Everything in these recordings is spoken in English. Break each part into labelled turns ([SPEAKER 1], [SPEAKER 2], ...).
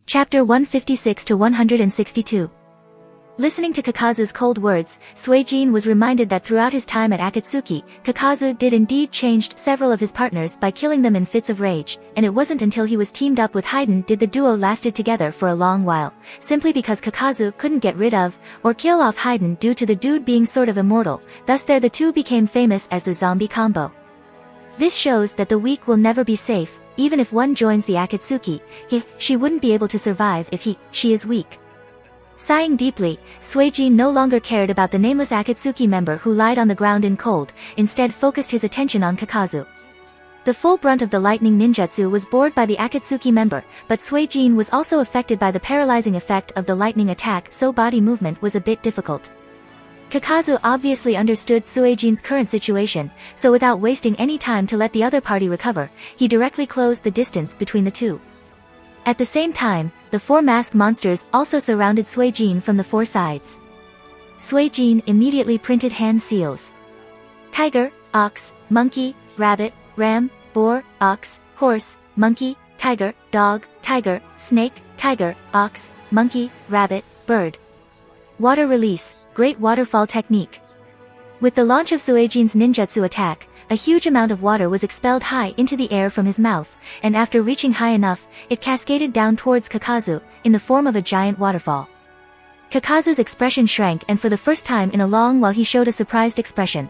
[SPEAKER 1] Chapter 156 to 162. Listening to Kakazu's cold words, Suijin was reminded that throughout his time at Akatsuki, Kakazu did indeed changed several of his partners by killing them in fits of rage, and it wasn't until he was teamed up with Haiden did the duo lasted together for a long while, simply because Kakazu couldn't get rid of, or kill off Haiden due to the dude being sort of immortal, thus there the two became famous as the zombie combo. This shows that the weak will never be safe, even if one joins the Akatsuki, she wouldn't be able to survive if she is weak. Sighing deeply, Suijin no longer cared about the nameless Akatsuki member who lied on the ground in cold, instead focused his attention on Kakazu. The full brunt of the lightning ninjutsu was borne by the Akatsuki member, but Suijin was also affected by the paralyzing effect of the lightning attack, so body movement was a bit difficult. Kakazu obviously understood Suijin's current situation, so without wasting any time to let the other party recover, he directly closed the distance between the two. At the same time, the four masked monsters also surrounded Suijin from the four sides. Suijin immediately printed hand seals. Tiger, ox, monkey, rabbit, ram, boar, ox, horse, monkey, tiger, dog, tiger, snake, tiger, ox, monkey, rabbit, bird. Water release, great waterfall technique. With the launch of Suijin's ninjutsu attack, a huge amount of water was expelled high into the air from his mouth, and after reaching high enough, it cascaded down towards Kakazu, in the form of a giant waterfall. Kakazu's expression shrank and for the first time in a long while he showed a surprised expression.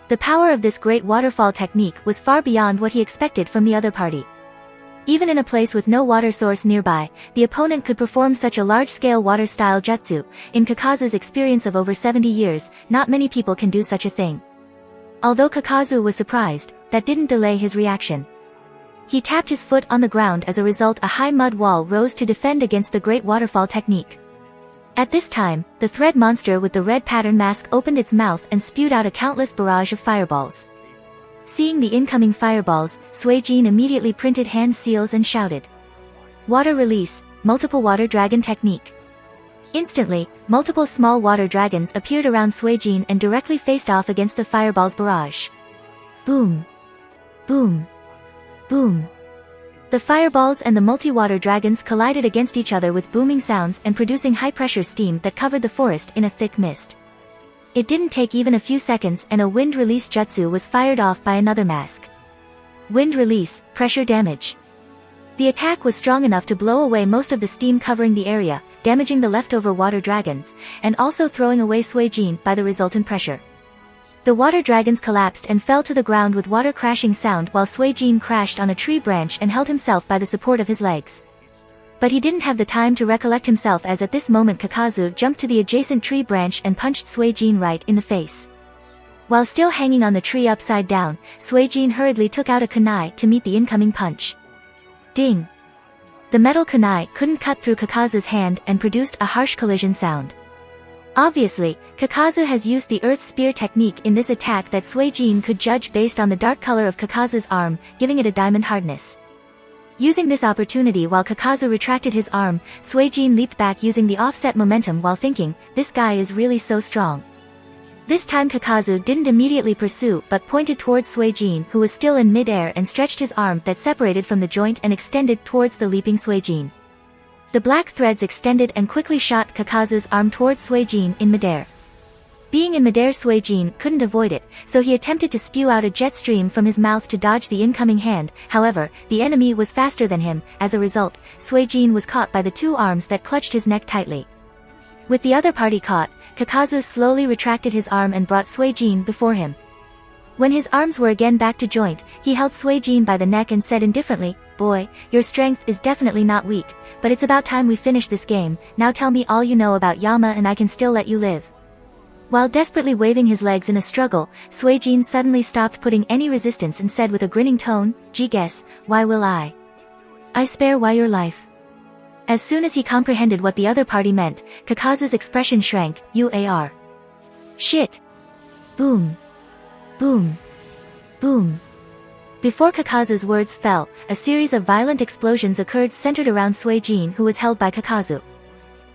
[SPEAKER 1] The power of this great waterfall technique was far beyond what he expected from the other party. Even in a place with no water source nearby, the opponent could perform such a large-scale water-style jutsu. In Kakazu's experience of over 70 years, not many people can do such a thing. Although Kakazu was surprised, that didn't delay his reaction. He tapped his foot on the ground. As a result, a high mud wall rose to defend against the great waterfall technique. At this time, the thread monster with the red pattern mask opened its mouth and spewed out a countless barrage of fireballs. Seeing the incoming fireballs, Suijin immediately printed hand seals and shouted, "Water release, multiple water dragon technique." Instantly, multiple small water dragons appeared around Suijin and directly faced off against the fireball's barrage. Boom! Boom! Boom! The fireballs and the multi-water dragons collided against each other with booming sounds and producing high-pressure steam that covered the forest in a thick mist. It didn't take even a few seconds and a wind release jutsu was fired off by another mask. Wind release, pressure damage. The attack was strong enough to blow away most of the steam covering the area, damaging the leftover water dragons, and also throwing away Suijin by the resultant pressure. The water dragons collapsed and fell to the ground with water crashing sound while Suijin crashed on a tree branch and held himself by the support of his legs. But he didn't have the time to recollect himself, as at this moment Kakazu jumped to the adjacent tree branch and punched Suijin right in the face. While still hanging on the tree upside down, Suijin hurriedly took out a kunai to meet the incoming punch. Ding! The metal kunai couldn't cut through Kakazu's hand and produced a harsh collision sound. Obviously, Kakazu has used the earth spear technique in this attack that Suijin could judge based on the dark color of Kakazu's arm, giving it a diamond hardness. Using this opportunity while Kakazu retracted his arm, Suijin leaped back using the offset momentum while thinking, this guy is really so strong. This time Kakazu didn't immediately pursue but pointed towards Suijin, who was still in mid-air, and stretched his arm that separated from the joint and extended towards the leaping Suijin. The black threads extended and quickly shot Kakazu's arm towards Suijin in midair. Being in midair, Suijin couldn't avoid it, so he attempted to spew out a jet stream from his mouth to dodge the incoming hand. However, the enemy was faster than him. As a result, Suijin was caught by the two arms that clutched his neck tightly. With the other party caught, Kakazu slowly retracted his arm and brought Suijin before him. When his arms were again back to joint, he held Suijin by the neck and said indifferently, "Boy, your strength is definitely not weak, but it's about time we finish this game. Now tell me all you know about Yama and I can still let you live." While desperately waving his legs in a struggle, Suijin suddenly stopped putting any resistance and said with a grinning tone, "Gee, guess, why will I spare why your life?" As soon as he comprehended what the other party meant, Kakazu's expression shrank. "UAR. Shit. Boom. Boom. Boom." Before Kakazu's words fell, a series of violent explosions occurred centered around Suijin, who was held by Kakazu.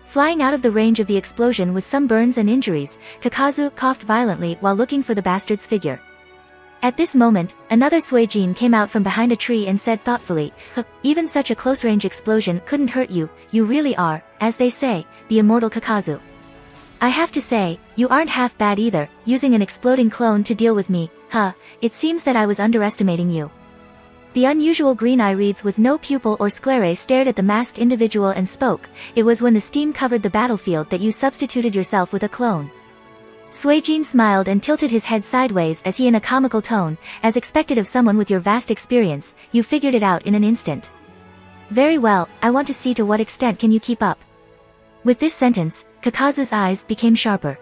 [SPEAKER 1] Flying out of the range of the explosion with some burns and injuries, Kakazu coughed violently while looking for the bastard's figure. At this moment, another Suijin came out from behind a tree and said thoughtfully, even such a close-range explosion couldn't hurt you, you really are, as they say, the immortal Kakazu. I have to say, you aren't half bad either, using an exploding clone to deal with me, it seems that I was underestimating you. The unusual green-eye reeds with no pupil or sclerae stared at the masked individual and spoke. It was when the steam covered the battlefield that you substituted yourself with a clone. Suijin smiled and tilted his head sideways as he in a comical tone, as expected of someone with your vast experience, you figured it out in an instant. Very well, I want to see to what extent can you keep up. With this sentence, Kakazu's eyes became sharper.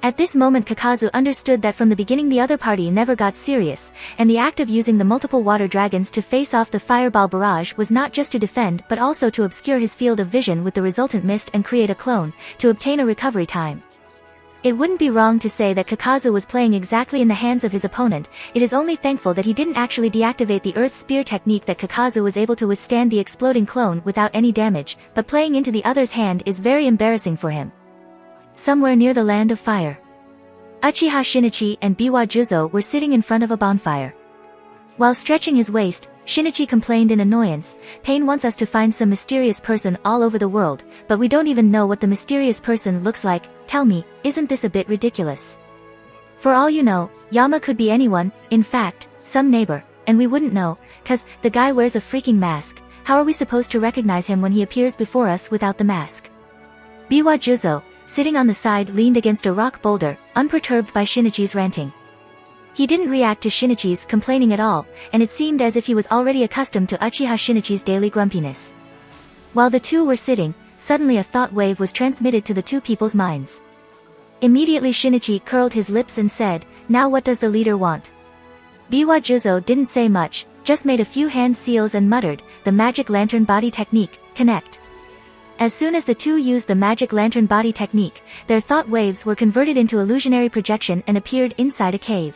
[SPEAKER 1] At this moment Kakazu understood that from the beginning the other party never got serious, and the act of using the multiple water dragons to face off the fireball barrage was not just to defend but also to obscure his field of vision with the resultant mist and create a clone, to obtain a recovery time. It wouldn't be wrong to say that Kakazu was playing exactly in the hands of his opponent. It is only thankful that he didn't actually deactivate the Earth Spear technique that Kakazu was able to withstand the exploding clone without any damage, but playing into the other's hand is very embarrassing for him. Somewhere near the land of fire, Uchiha Shinichi and Biwa Juzo were sitting in front of a bonfire. While stretching his waist, Shinichi complained in annoyance, Pain wants us to find some mysterious person all over the world, but we don't even know what the mysterious person looks like. Tell me, isn't this a bit ridiculous? For all you know, Yama could be anyone, in fact, some neighbor, and we wouldn't know, cause the guy wears a freaking mask. How are we supposed to recognize him when he appears before us without the mask? Biwa Juzo, sitting on the side, leaned against a rock boulder, unperturbed by Shinichi's ranting. He didn't react to Shinichi's complaining at all, and it seemed as if he was already accustomed to Uchiha Shinichi's daily grumpiness. While the two were sitting, suddenly a thought wave was transmitted to the two people's minds. Immediately Shinichi curled his lips and said, now what does the leader want? Biwa Juzo didn't say much, just made a few hand seals and muttered, the magic lantern body technique, connect. As soon as the two used the magic lantern body technique, their thought waves were converted into illusionary projection and appeared inside a cave.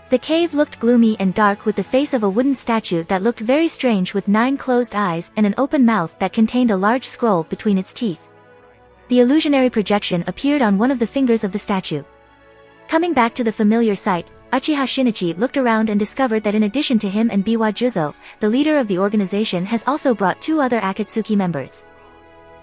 [SPEAKER 1] The cave looked gloomy and dark with the face of a wooden statue that looked very strange with 9 closed eyes and an open mouth that contained a large scroll between its teeth. The illusionary projection appeared on one of the fingers of the statue. Coming back to the familiar sight, Uchiha Shinichi looked around and discovered that in addition to him and Biwa Juzo, the leader of the organization has also brought 2 other Akatsuki members.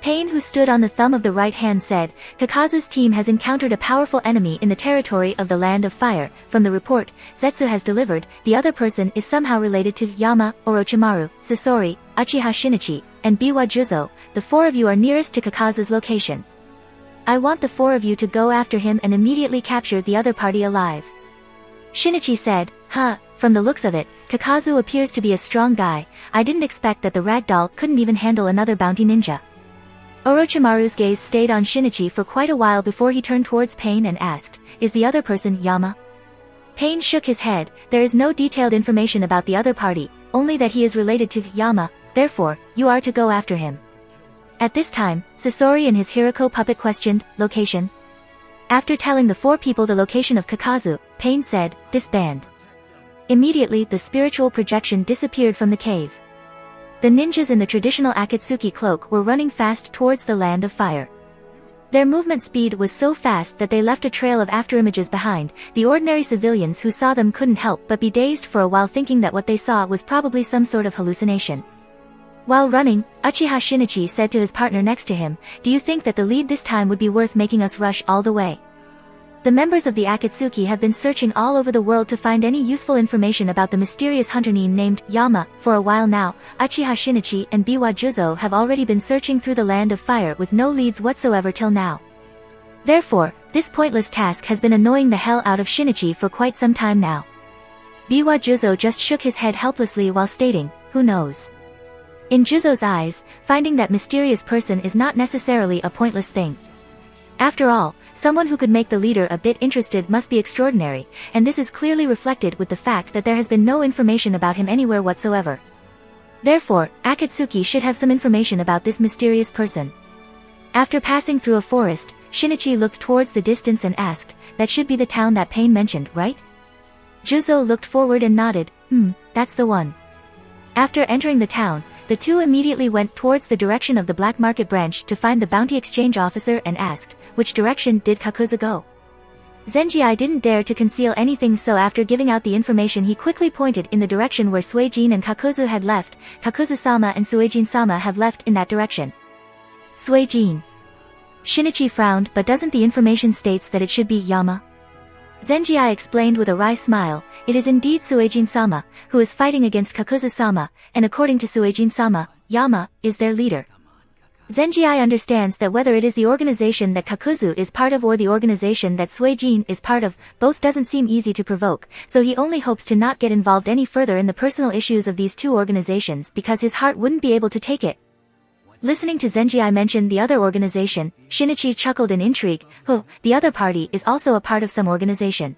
[SPEAKER 1] Pain, who stood on the thumb of the right hand, said, Kakazu's team has encountered a powerful enemy in the territory of the Land of Fire. From the report Zetsu has delivered, the other person is somehow related to Yama, Orochimaru, Sasori, Uchiha Shinichi, and Biwa Juzo. The 4 of you are nearest to Kakazu's location. I want the 4 of you to go after him and immediately capture the other party alive. Shinichi said, from the looks of it, Kakazu appears to be a strong guy. I didn't expect that the ragdoll couldn't even handle another bounty ninja. Orochimaru's gaze stayed on Shinichi for quite a while before he turned towards Pain and asked, is the other person Yama? Pain shook his head. There is no detailed information about the other party, only that he is related to Yama, therefore, you are to go after him. At this time, Sasori and his Hirako puppet questioned, location? After telling the 4 people the location of Kakazu, Pain said, disband. Immediately the spiritual projection disappeared from the cave. The ninjas in the traditional Akatsuki cloak were running fast towards the Land of Fire. Their movement speed was so fast that they left a trail of afterimages behind. The ordinary civilians who saw them couldn't help but be dazed for a while, thinking that what they saw was probably some sort of hallucination. While running, Uchiha Shinichi said to his partner next to him, do you think that the lead this time would be worth making us rush all the way? The members of the Akatsuki have been searching all over the world to find any useful information about the mysterious hunter named Yama. For a while now, Uchiha Shinichi and Biwa Juzo have already been searching through the Land of Fire with no leads whatsoever till now. Therefore, this pointless task has been annoying the hell out of Shinichi for quite some time now. Biwa Juzo just shook his head helplessly while stating, who knows? In Juzo's eyes, finding that mysterious person is not necessarily a pointless thing. After all, someone who could make the leader a bit interested must be extraordinary, and this is clearly reflected with the fact that there has been no information about him anywhere whatsoever. Therefore, Akatsuki should have some information about this mysterious person. After passing through a forest, Shinichi looked towards the distance and asked, that should be the town that Pain mentioned, right? Juzo looked forward and nodded, that's the one. After entering the town, the two immediately went towards the direction of the black market branch to find the bounty exchange officer and asked, which direction did Kakuzu go? Zenji didn't dare to conceal anything, so after giving out the information he quickly pointed in the direction where Suijin and Kakuzu had left. Kakuzu-sama and Suijin-sama have left in that direction. Suijin. Shinichi frowned, but doesn't the information states that it should be Yama? Zenji explained with a wry smile, it is indeed Suijin-sama, who is fighting against Kakuzu-sama, and according to Suijin-sama, Yama is their leader. Zenji understands that whether it is the organization that Kakuzu is part of or the organization that Suijin is part of, both doesn't seem easy to provoke, so he only hopes to not get involved any further in the personal issues of these two organizations because his heart wouldn't be able to take it. Listening to Zenji mention the other organization, Shinichi chuckled in intrigue. Oh, the other party is also a part of some organization.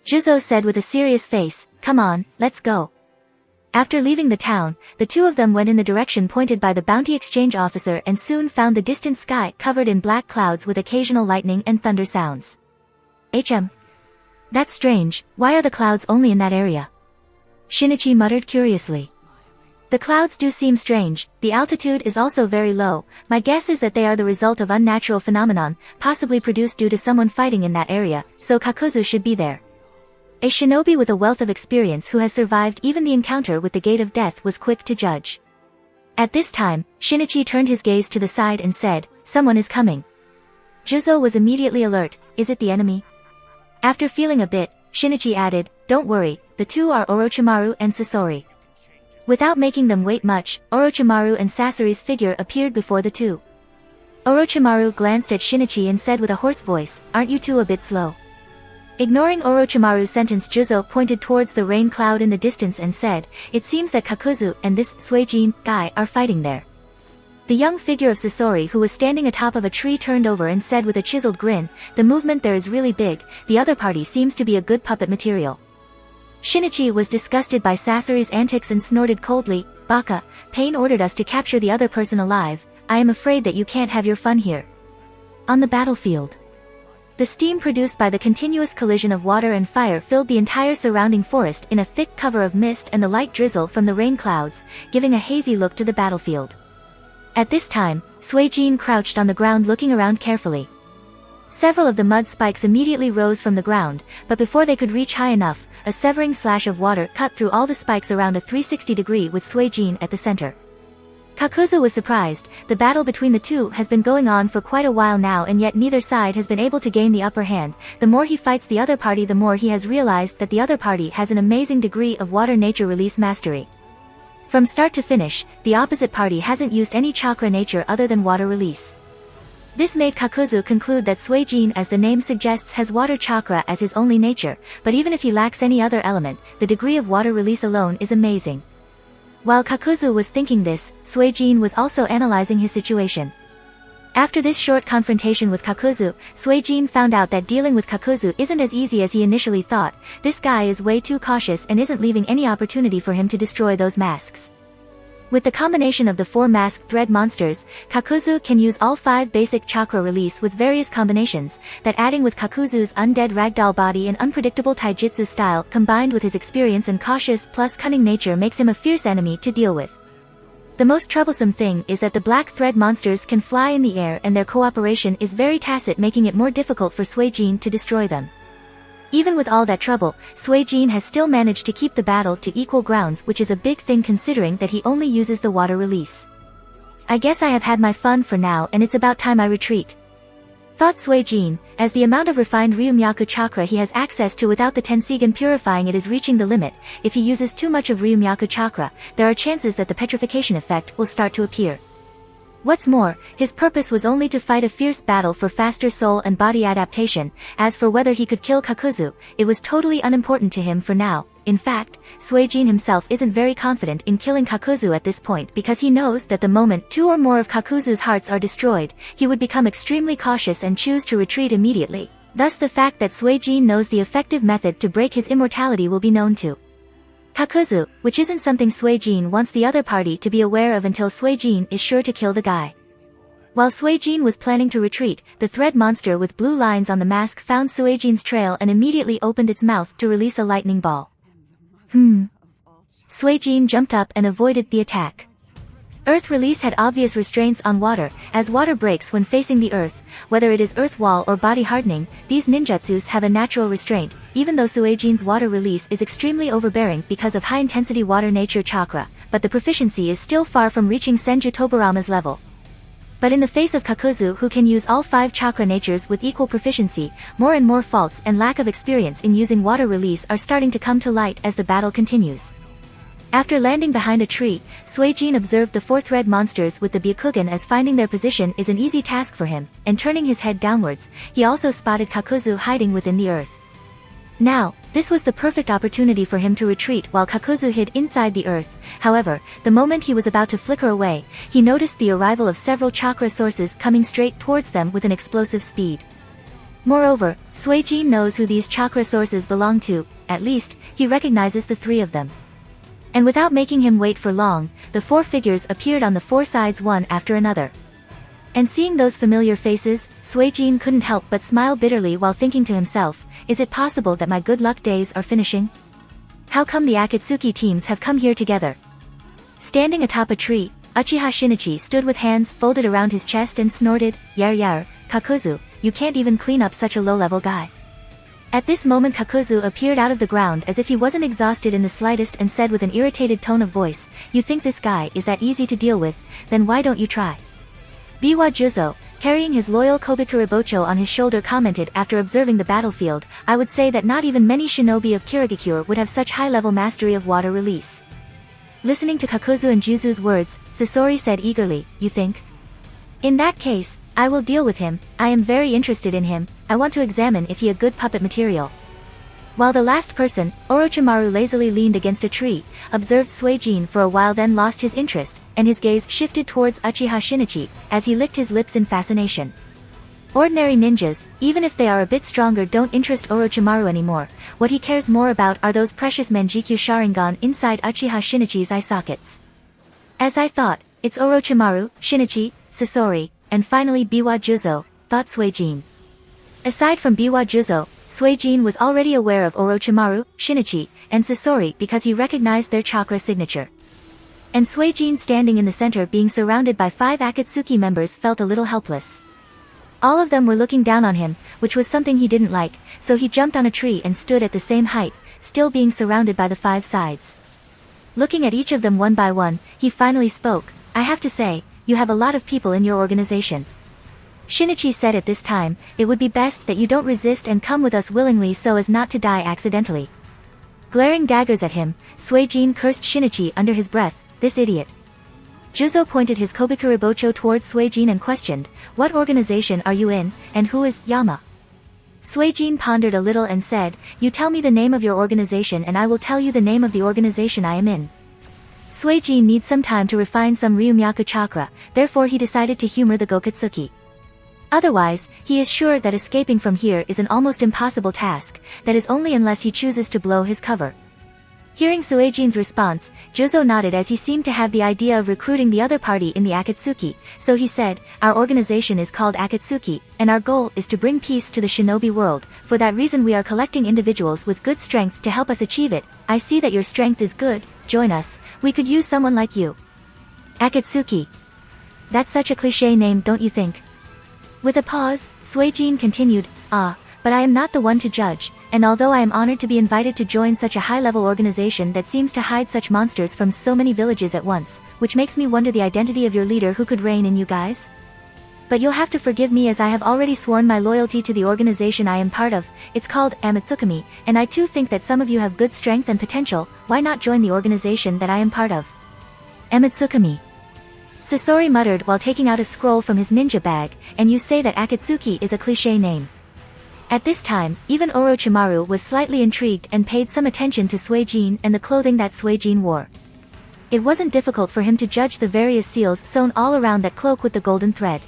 [SPEAKER 1] Juzo said with a serious face, come on, let's go. After leaving the town, the two of them went in the direction pointed by the bounty exchange officer and soon found the distant sky covered in black clouds with occasional lightning and thunder sounds. That's strange, why are the clouds only in that area? Shinichi muttered curiously. The clouds do seem strange, the altitude is also very low, my guess is that they are the result of unnatural phenomenon, possibly produced due to someone fighting in that area, so Kakuzu should be there. A shinobi with a wealth of experience who has survived even the encounter with the Gate of Death was quick to judge. At this time, Shinichi turned his gaze to the side and said, someone is coming. Juzo was immediately alert, is it the enemy? After feeling a bit, Shinichi added, don't worry, the two are Orochimaru and Sasori. Without making them wait much, Orochimaru and Sasori's figure appeared before the two. Orochimaru glanced at Shinichi and said with a hoarse voice, aren't you two a bit slow? Ignoring Orochimaru's sentence, Juzo pointed towards the rain cloud in the distance and said, it seems that Kakuzu and this Suijin guy are fighting there. The young figure of Sasori who was standing atop of a tree turned over and said with a chiseled grin, the movement there is really big, the other party seems to be a good puppet material. Shinichi was disgusted by Sasori's antics and snorted coldly, Baka, Pain ordered us to capture the other person alive, I am afraid that you can't have your fun here. On the battlefield. The steam produced by the continuous collision of water and fire filled the entire surrounding forest in a thick cover of mist and the light drizzle from the rain clouds, giving a hazy look to the battlefield. At this time, Suijin crouched on the ground looking around carefully. Several of the mud spikes immediately rose from the ground, but before they could reach high enough, a severing slash of water cut through all the spikes around a 360-degree with Suijin at the center. Kakuzu was surprised, the battle between the two has been going on for quite a while now and yet neither side has been able to gain the upper hand. The more he fights the other party, the more he has realized that the other party has an amazing degree of water nature release mastery. From start to finish, the opposite party hasn't used any chakra nature other than water release. This made Kakuzu conclude that Suijin, as the name suggests, has water chakra as his only nature, but even if he lacks any other element, the degree of water release alone is amazing. While Kakuzu was thinking this, Suijin was also analyzing his situation. After this short confrontation with Kakuzu, Suijin found out that dealing with Kakuzu isn't as easy as he initially thought. This guy is way too cautious and isn't leaving any opportunity for him to destroy those masks. With the combination of the 4 masked thread monsters, Kakuzu can use all 5 basic chakra release with various combinations, that adding with Kakuzu's undead ragdoll body and unpredictable taijutsu style combined with his experience and cautious plus cunning nature makes him a fierce enemy to deal with. The most troublesome thing is that the black thread monsters can fly in the air and their cooperation is very tacit, making it more difficult for Suijin to destroy them. Even with all that trouble, Suijin has still managed to keep the battle to equal grounds, which is a big thing considering that he only uses the water release. I guess I have had my fun for now and it's about time I retreat. Thought Suijin, as the amount of refined Ryumyaku chakra he has access to without the Tenseigan purifying it is reaching the limit. If he uses too much of Ryumyaku chakra, there are chances that the petrification effect will start to appear. What's more, his purpose was only to fight a fierce battle for faster soul and body adaptation. As for whether he could kill Kakuzu, it was totally unimportant to him for now. In fact, Suijin himself isn't very confident in killing Kakuzu at this point because he knows that the moment 2 or more of Kakuzu's hearts are destroyed, he would become extremely cautious and choose to retreat immediately. Thus the fact that Suijin knows the effective method to break his immortality will be known to Kakuzu, which isn't something Suijin wants the other party to be aware of until Suijin is sure to kill the guy. While Suijin was planning to retreat, the thread monster with blue lines on the mask found Suijin's trail and immediately opened its mouth to release a lightning ball. Suijin jumped up and avoided the attack. Earth release had obvious restraints on water, as water breaks when facing the earth, whether it is earth wall or body hardening, these ninjutsus have a natural restraint, even though Suijin's water release is extremely overbearing because of high-intensity water nature chakra, but the proficiency is still far from reaching Senju Tobarama's level. But in the face of Kakuzu who can use all 5 chakra natures with equal proficiency, more and more faults and lack of experience in using water release are starting to come to light as the battle continues. After landing behind a tree, Suijin observed the 4th red monsters with the Byakugan as finding their position is an easy task for him, and turning his head downwards, he also spotted Kakuzu hiding within the earth. Now, this was the perfect opportunity for him to retreat while Kakuzu hid inside the earth. However, the moment he was about to flicker away, he noticed the arrival of several chakra sources coming straight towards them with an explosive speed. Moreover, Suijin knows who these chakra sources belong to, at least, he recognizes the 3 of them. And without making him wait for long, the 4 figures appeared on the 4 sides one after another. And seeing those familiar faces, Suijin couldn't help but smile bitterly while thinking to himself, is it possible that my good luck days are finishing? How come the Akatsuki teams have come here together? Standing atop a tree, Uchiha Shinichi stood with hands folded around his chest and snorted, "Yar yar, Kakuzu, you can't even clean up such a low-level guy." At this moment Kakuzu appeared out of the ground as if he wasn't exhausted in the slightest and said with an irritated tone of voice, "You think this guy is that easy to deal with, then why don't you try?" Biwa Juzo, carrying his loyal Kobikuribocho on his shoulder commented after observing the battlefield, "I would say that not even many shinobi of Kirigakure would have such high-level mastery of water release." Listening to Kakuzu and Juzu's words, Sasori said eagerly, "You think? In that case, I will deal with him, I am very interested in him, I want to examine if he a good puppet material." While the last person, Orochimaru lazily leaned against a tree, observed Suijin for a while then lost his interest, and his gaze shifted towards Uchiha Shinichi, as he licked his lips in fascination. Ordinary ninjas, even if they are a bit stronger don't interest Orochimaru anymore, what he cares more about are those precious Manjikyu Sharingan inside Uchiha Shinichi's eye sockets. As I thought, it's Orochimaru, Shinichi, Sasori, and finally Biwa Juzo, thought Suijin. Aside from Biwa Juzo, Suijin was already aware of Orochimaru, Shinichi, and Sasori because he recognized their chakra signature. And Suijin standing in the center being surrounded by 5 Akatsuki members felt a little helpless. All of them were looking down on him, which was something he didn't like, so he jumped on a tree and stood at the same height, still being surrounded by the 5 sides. Looking at each of them one by one, he finally spoke, "I have to say, you have a lot of people in your organization." Shinichi said at this time, "It would be best that you don't resist and come with us willingly so as not to die accidentally." Glaring daggers at him, Suijin cursed Shinichi under his breath, "This idiot." Juzo pointed his Kobikuribocho towards Suijin and questioned, "What organization are you in, and who is Yama?" Suijin pondered a little and said, "You tell me the name of your organization and I will tell you the name of the organization I am in." Suijin needs some time to refine some Ryumyaku chakra, therefore he decided to humor the Gokatsuki. Otherwise, he is sure that escaping from here is an almost impossible task, that is only unless he chooses to blow his cover. Hearing Suijin's response, Juzo nodded as he seemed to have the idea of recruiting the other party in the Akatsuki, so he said, "Our organization is called Akatsuki, and our goal is to bring peace to the shinobi world. For that reason we are collecting individuals with good strength to help us achieve it. I see that your strength is good, join us, we could use someone like you." Akatsuki. That's such a cliché name, don't you think? With a pause, Suijin continued, "But I am not the one to judge, and although I am honored to be invited to join such a high-level organization that seems to hide such monsters from so many villages at once, which makes me wonder the identity of your leader who could reign in you guys? But you'll have to forgive me as I have already sworn my loyalty to the organization I am part of. It's called Amatsukami, and I too think that some of you have good strength and potential, why not join the organization that I am part of?" Amatsukami. Sasori muttered while taking out a scroll from his ninja bag, "And you say that Akatsuki is a cliché name." At this time, even Orochimaru was slightly intrigued and paid some attention to Suijin and the clothing that Suijin wore. It wasn't difficult for him to judge the various seals sewn all around that cloak with the golden thread.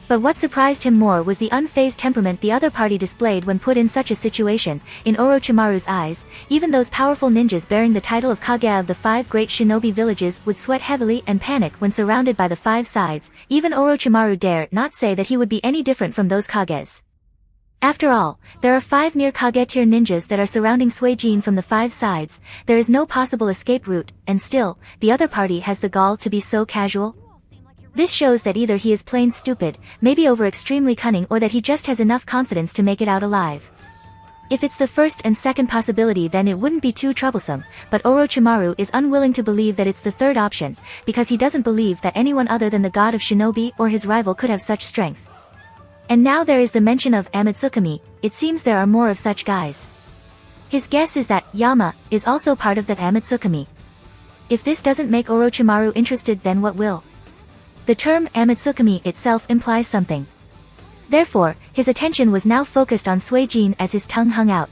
[SPEAKER 1] But what surprised him more was the unfazed temperament the other party displayed when put in such a situation. In Orochimaru's eyes, even those powerful ninjas bearing the title of Kage of the 5 great shinobi villages would sweat heavily and panic when surrounded by the 5 sides. Even Orochimaru dare not say that he would be any different from those Kages. After all, there are 5 near Kage tier ninjas that are surrounding Suijin from the 5 sides, there is no possible escape route, and still, the other party has the gall to be so casual? This shows that either he is plain stupid, maybe over extremely cunning, or that he just has enough confidence to make it out alive. If it's the first and second possibility, then it wouldn't be too troublesome, but Orochimaru is unwilling to believe that it's the third option, because he doesn't believe that anyone other than the god of shinobi or his rival could have such strength. And now there is the mention of Amatsukami, it seems there are more of such guys. His guess is that Yama is also part of the Amatsukami. If this doesn't make Orochimaru interested, then what will? The term Amatsukami itself implies something. Therefore, his attention was now focused on Suijin as his tongue hung out.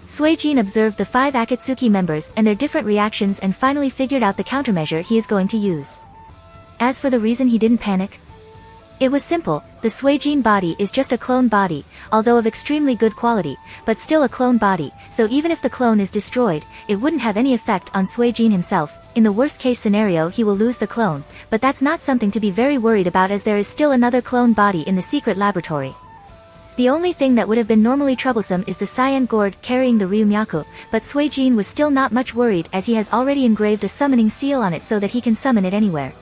[SPEAKER 1] Suijin observed the 5 Akatsuki members and their different reactions and finally figured out the countermeasure he is going to use. As for the reason he didn't panic, it was simple. The Suijin body is just a clone body, although of extremely good quality, but still a clone body, so even if the clone is destroyed, it wouldn't have any effect on Suijin himself. In the worst case scenario, he will lose the clone, but that's not something to be very worried about, as there is still another clone body in the secret laboratory. The only thing that would have been normally troublesome is the cyan gourd carrying the Ryumyaku, but Suijin was still not much worried, as he has already engraved a summoning seal on it so that he can summon it anywhere.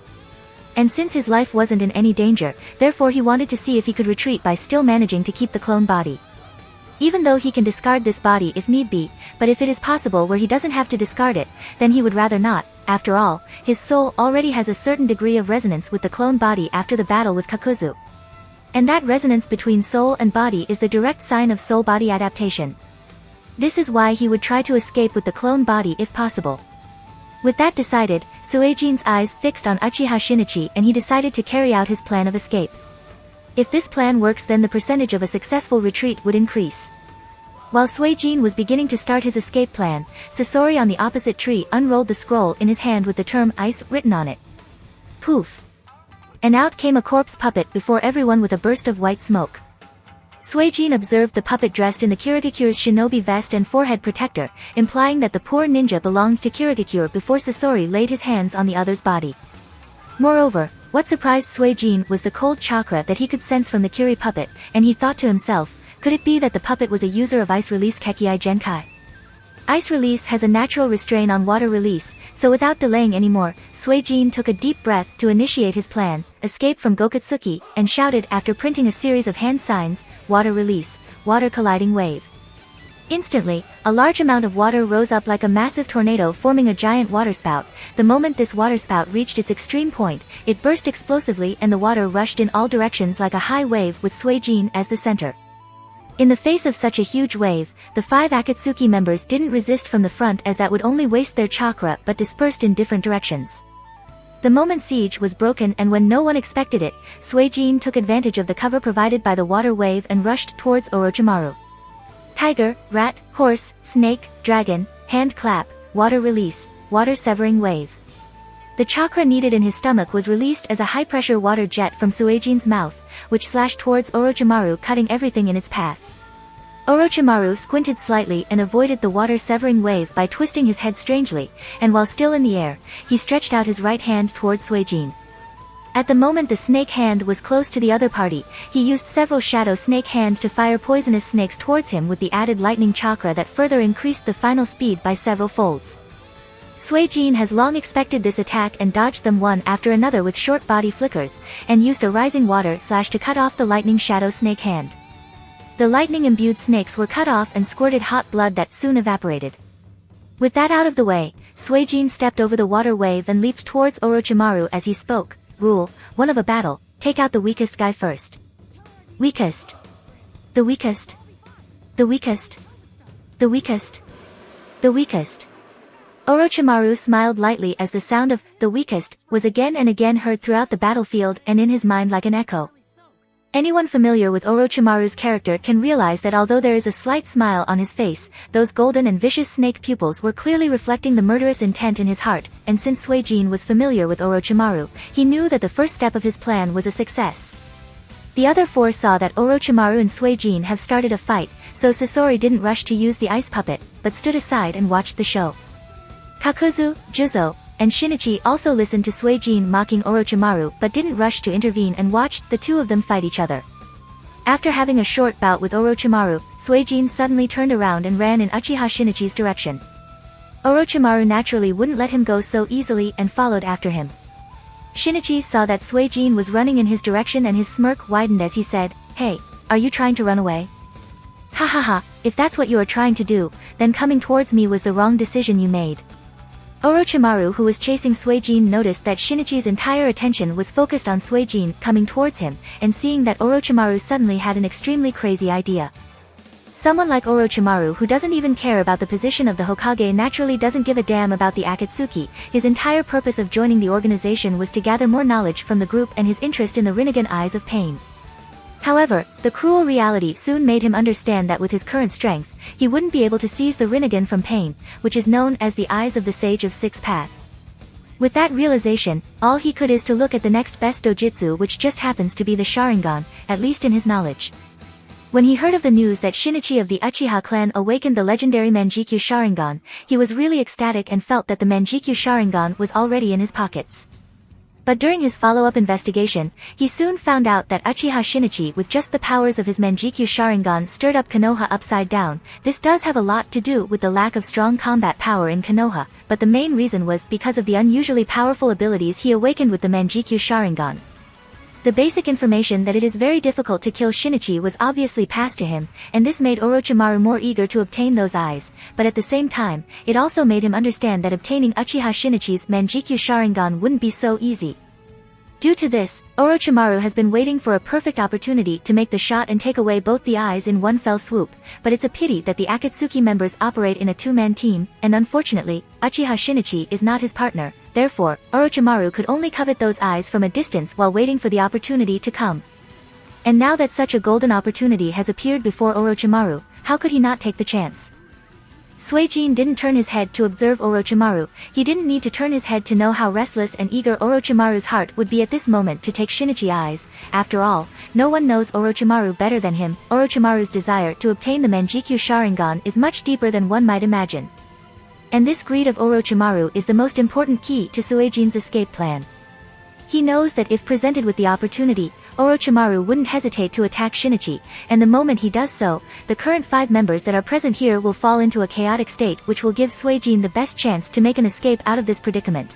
[SPEAKER 1] And since his life wasn't in any danger, therefore he wanted to see if he could retreat by still managing to keep the clone body. Even though he can discard this body if need be, but if it is possible where he doesn't have to discard it, then he would rather not. After all, his soul already has a certain degree of resonance with the clone body after the battle with Kakuzu. And that resonance between soul and body is the direct sign of soul-body adaptation. This is why he would try to escape with the clone body if possible. With that decided, Suijin's eyes fixed on Uchiha Shinichi, and he decided to carry out his plan of escape. If this plan works, then the percentage of a successful retreat would increase. While Suijin was beginning to start his escape plan, Sasori on the opposite tree unrolled the scroll in his hand with the term ice written on it. Poof! And out came a corpse puppet before everyone with a burst of white smoke. Suijin observed the puppet dressed in the Kirigakura's shinobi vest and forehead protector, implying that the poor ninja belonged to Kirigakura before Sasori laid his hands on the other's body. Moreover, what surprised Suijin was the cold chakra that he could sense from the Kiri puppet, and he thought to himself, could it be that the puppet was a user of Ice Release Kekii Genkai? Ice Release has a natural restraint on water release, so without delaying anymore, Suijin took a deep breath to initiate his plan, escape from Gokatsuki, and shouted after printing a series of hand signs, water release, water colliding wave. Instantly, a large amount of water rose up like a massive tornado, forming a giant waterspout. The moment this waterspout reached its extreme point, it burst explosively and the water rushed in all directions like a high wave with Suijin as the center. In the face of such a huge wave, the 5 Akatsuki members didn't resist from the front, as that would only waste their chakra, but dispersed in different directions. The moment siege was broken, and when no one expected it, Suijin took advantage of the cover provided by the water wave and rushed towards Orochimaru. Tiger, rat, horse, snake, dragon, hand clap, water release, water severing wave. The chakra needed in his stomach was released as a high-pressure water jet from Suijin's mouth, which slashed towards Orochimaru, cutting everything in its path. Orochimaru squinted slightly and avoided the water-severing wave by twisting his head strangely, and while still in the air, he stretched out his right hand towards Suijin. At the moment the snake hand was close to the other party, he used several shadow snake hands to fire poisonous snakes towards him with the added lightning chakra that further increased the final speed by several folds. Suijin has long expected this attack and dodged them one after another with short body flickers, and used a rising water slash to cut off the lightning shadow snake hand. The lightning-imbued snakes were cut off and squirted hot blood that soon evaporated. With that out of the way, Suijin stepped over the water wave and leaped towards Orochimaru as he spoke, "Rule 1 of a battle, take out the weakest guy first." Weakest. The weakest. The weakest. The weakest. The weakest. Orochimaru smiled lightly as the sound of "the weakest" was again and again heard throughout the battlefield and in his mind like an echo. Anyone familiar with Orochimaru's character can realize that although there is a slight smile on his face, those golden and vicious snake pupils were clearly reflecting the murderous intent in his heart, and since Suijin was familiar with Orochimaru, he knew that the first step of his plan was a success. The other 4 saw that Orochimaru and Suijin have started a fight, so Sasori didn't rush to use the ice puppet, but stood aside and watched the show. Kakuzu, Juzo, and Shinichi also listened to Suijin mocking Orochimaru but didn't rush to intervene and watched the two of them fight each other. After having a short bout with Orochimaru, Suijin suddenly turned around and ran in Uchiha Shinichi's direction. Orochimaru naturally wouldn't let him go so easily and followed after him. Shinichi saw that Suijin was running in his direction and his smirk widened as he said, "Hey, are you trying to run away? Ha ha ha, if that's what you are trying to do, then coming towards me was the wrong decision you made." Orochimaru, who was chasing Suijin, noticed that Shinichi's entire attention was focused on Suijin coming towards him, and seeing that Orochimaru suddenly had an extremely crazy idea. Someone like Orochimaru, who doesn't even care about the position of the Hokage, naturally doesn't give a damn about the Akatsuki. His entire purpose of joining the organization was to gather more knowledge from the group and his interest in the Rinnegan Eyes of Pain. However, the cruel reality soon made him understand that with his current strength, he wouldn't be able to seize the Rinnegan from Pain, which is known as the Eyes of the Sage of Six Path. With that realization, all he could is to look at the next best dojutsu, which just happens to be the Sharingan, at least in his knowledge. When he heard of the news that Shinichi of the Uchiha clan awakened the legendary Manjikyu Sharingan, he was really ecstatic and felt that the Manjikyu Sharingan was already in his pockets. But during his follow-up investigation, he soon found out that Uchiha Shinichi with just the powers of his Manjikyu Sharingan stirred up Konoha upside down. This does have a lot to do with the lack of strong combat power in Konoha, but the main reason was because of the unusually powerful abilities he awakened with the Manjikyu Sharingan. The basic information that it is very difficult to kill Shinichi was obviously passed to him, and this made Orochimaru more eager to obtain those eyes, but at the same time, it also made him understand that obtaining Uchiha Shinichi's Manjikyu Sharingan wouldn't be so easy. Due to this, Orochimaru has been waiting for a perfect opportunity to make the shot and take away both the eyes in one fell swoop, but it's a pity that the Akatsuki members operate in a two-man team, and unfortunately, Uchiha Shinichi is not his partner. Therefore, Orochimaru could only covet those eyes from a distance while waiting for the opportunity to come. And now that such a golden opportunity has appeared before Orochimaru, how could he not take the chance? Suijin didn't turn his head to observe Orochimaru. He didn't need to turn his head to know how restless and eager Orochimaru's heart would be at this moment to take Shinichi eyes. After all, no one knows Orochimaru better than him. Orochimaru's desire to obtain the Manjikyu Sharingan is much deeper than one might imagine. And this greed of Orochimaru is the most important key to Suijin's escape plan. He knows that if presented with the opportunity, Orochimaru wouldn't hesitate to attack Shinichi, and the moment he does so, the current 5 members that are present here will fall into a chaotic state, which will give Suijin the best chance to make an escape out of this predicament.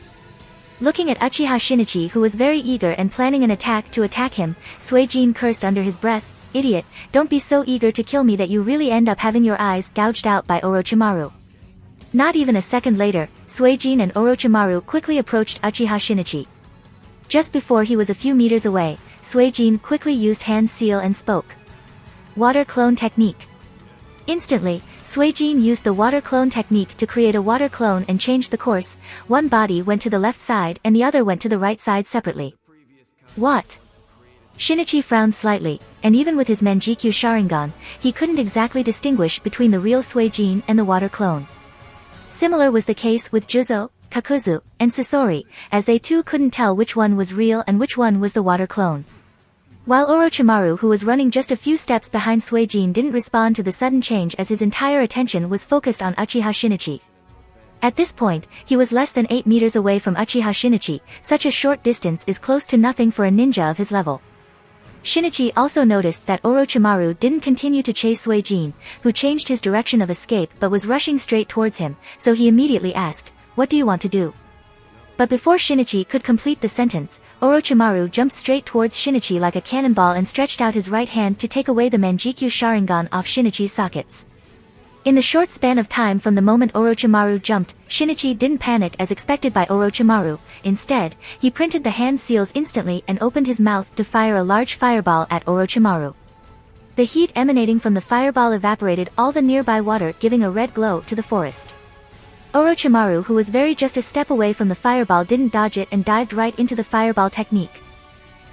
[SPEAKER 1] Looking at Uchiha Shinichi, who was very eager and planning an attack to attack him, Suijin cursed under his breath, "Idiot, don't be so eager to kill me that you really end up having your eyes gouged out by Orochimaru." Not even a second later, Suijin and Orochimaru quickly approached Uchiha Shinichi. Just before he was a few meters away, Suijin quickly used hand seal and spoke. Water clone technique. Instantly, Suijin used the water clone technique to create a water clone and change the course. One body went to the left side and the other went to the right side separately. What? Shinichi frowned slightly, and even with his Manjikyu Sharingan, he couldn't exactly distinguish between the real Suijin and the water clone. Similar was the case with Juzo, Kakuzu, and Sasori, as they too couldn't tell which one was real and which one was the water clone. While Orochimaru, who was running just a few steps behind Suijin, didn't respond to the sudden change as his entire attention was focused on Uchiha Shinichi. At this point, he was less than 8 meters away from Uchiha Shinichi. Such a short distance is close to nothing for a ninja of his level. Shinichi also noticed that Orochimaru didn't continue to chase Suijin, who changed his direction of escape but was rushing straight towards him, so he immediately asked, "What do you want to do?" But before Shinichi could complete the sentence, Orochimaru jumped straight towards Shinichi like a cannonball and stretched out his right hand to take away the Manjikyu Sharingan off Shinichi's sockets. In the short span of time from the moment Orochimaru jumped, Shinichi didn't panic as expected by Orochimaru. Instead, he printed the hand seals instantly and opened his mouth to fire a large fireball at Orochimaru. The heat emanating from the fireball evaporated all the nearby water, giving a red glow to the forest. Orochimaru, who was very just a step away from the fireball, didn't dodge it and dived right into the fireball technique.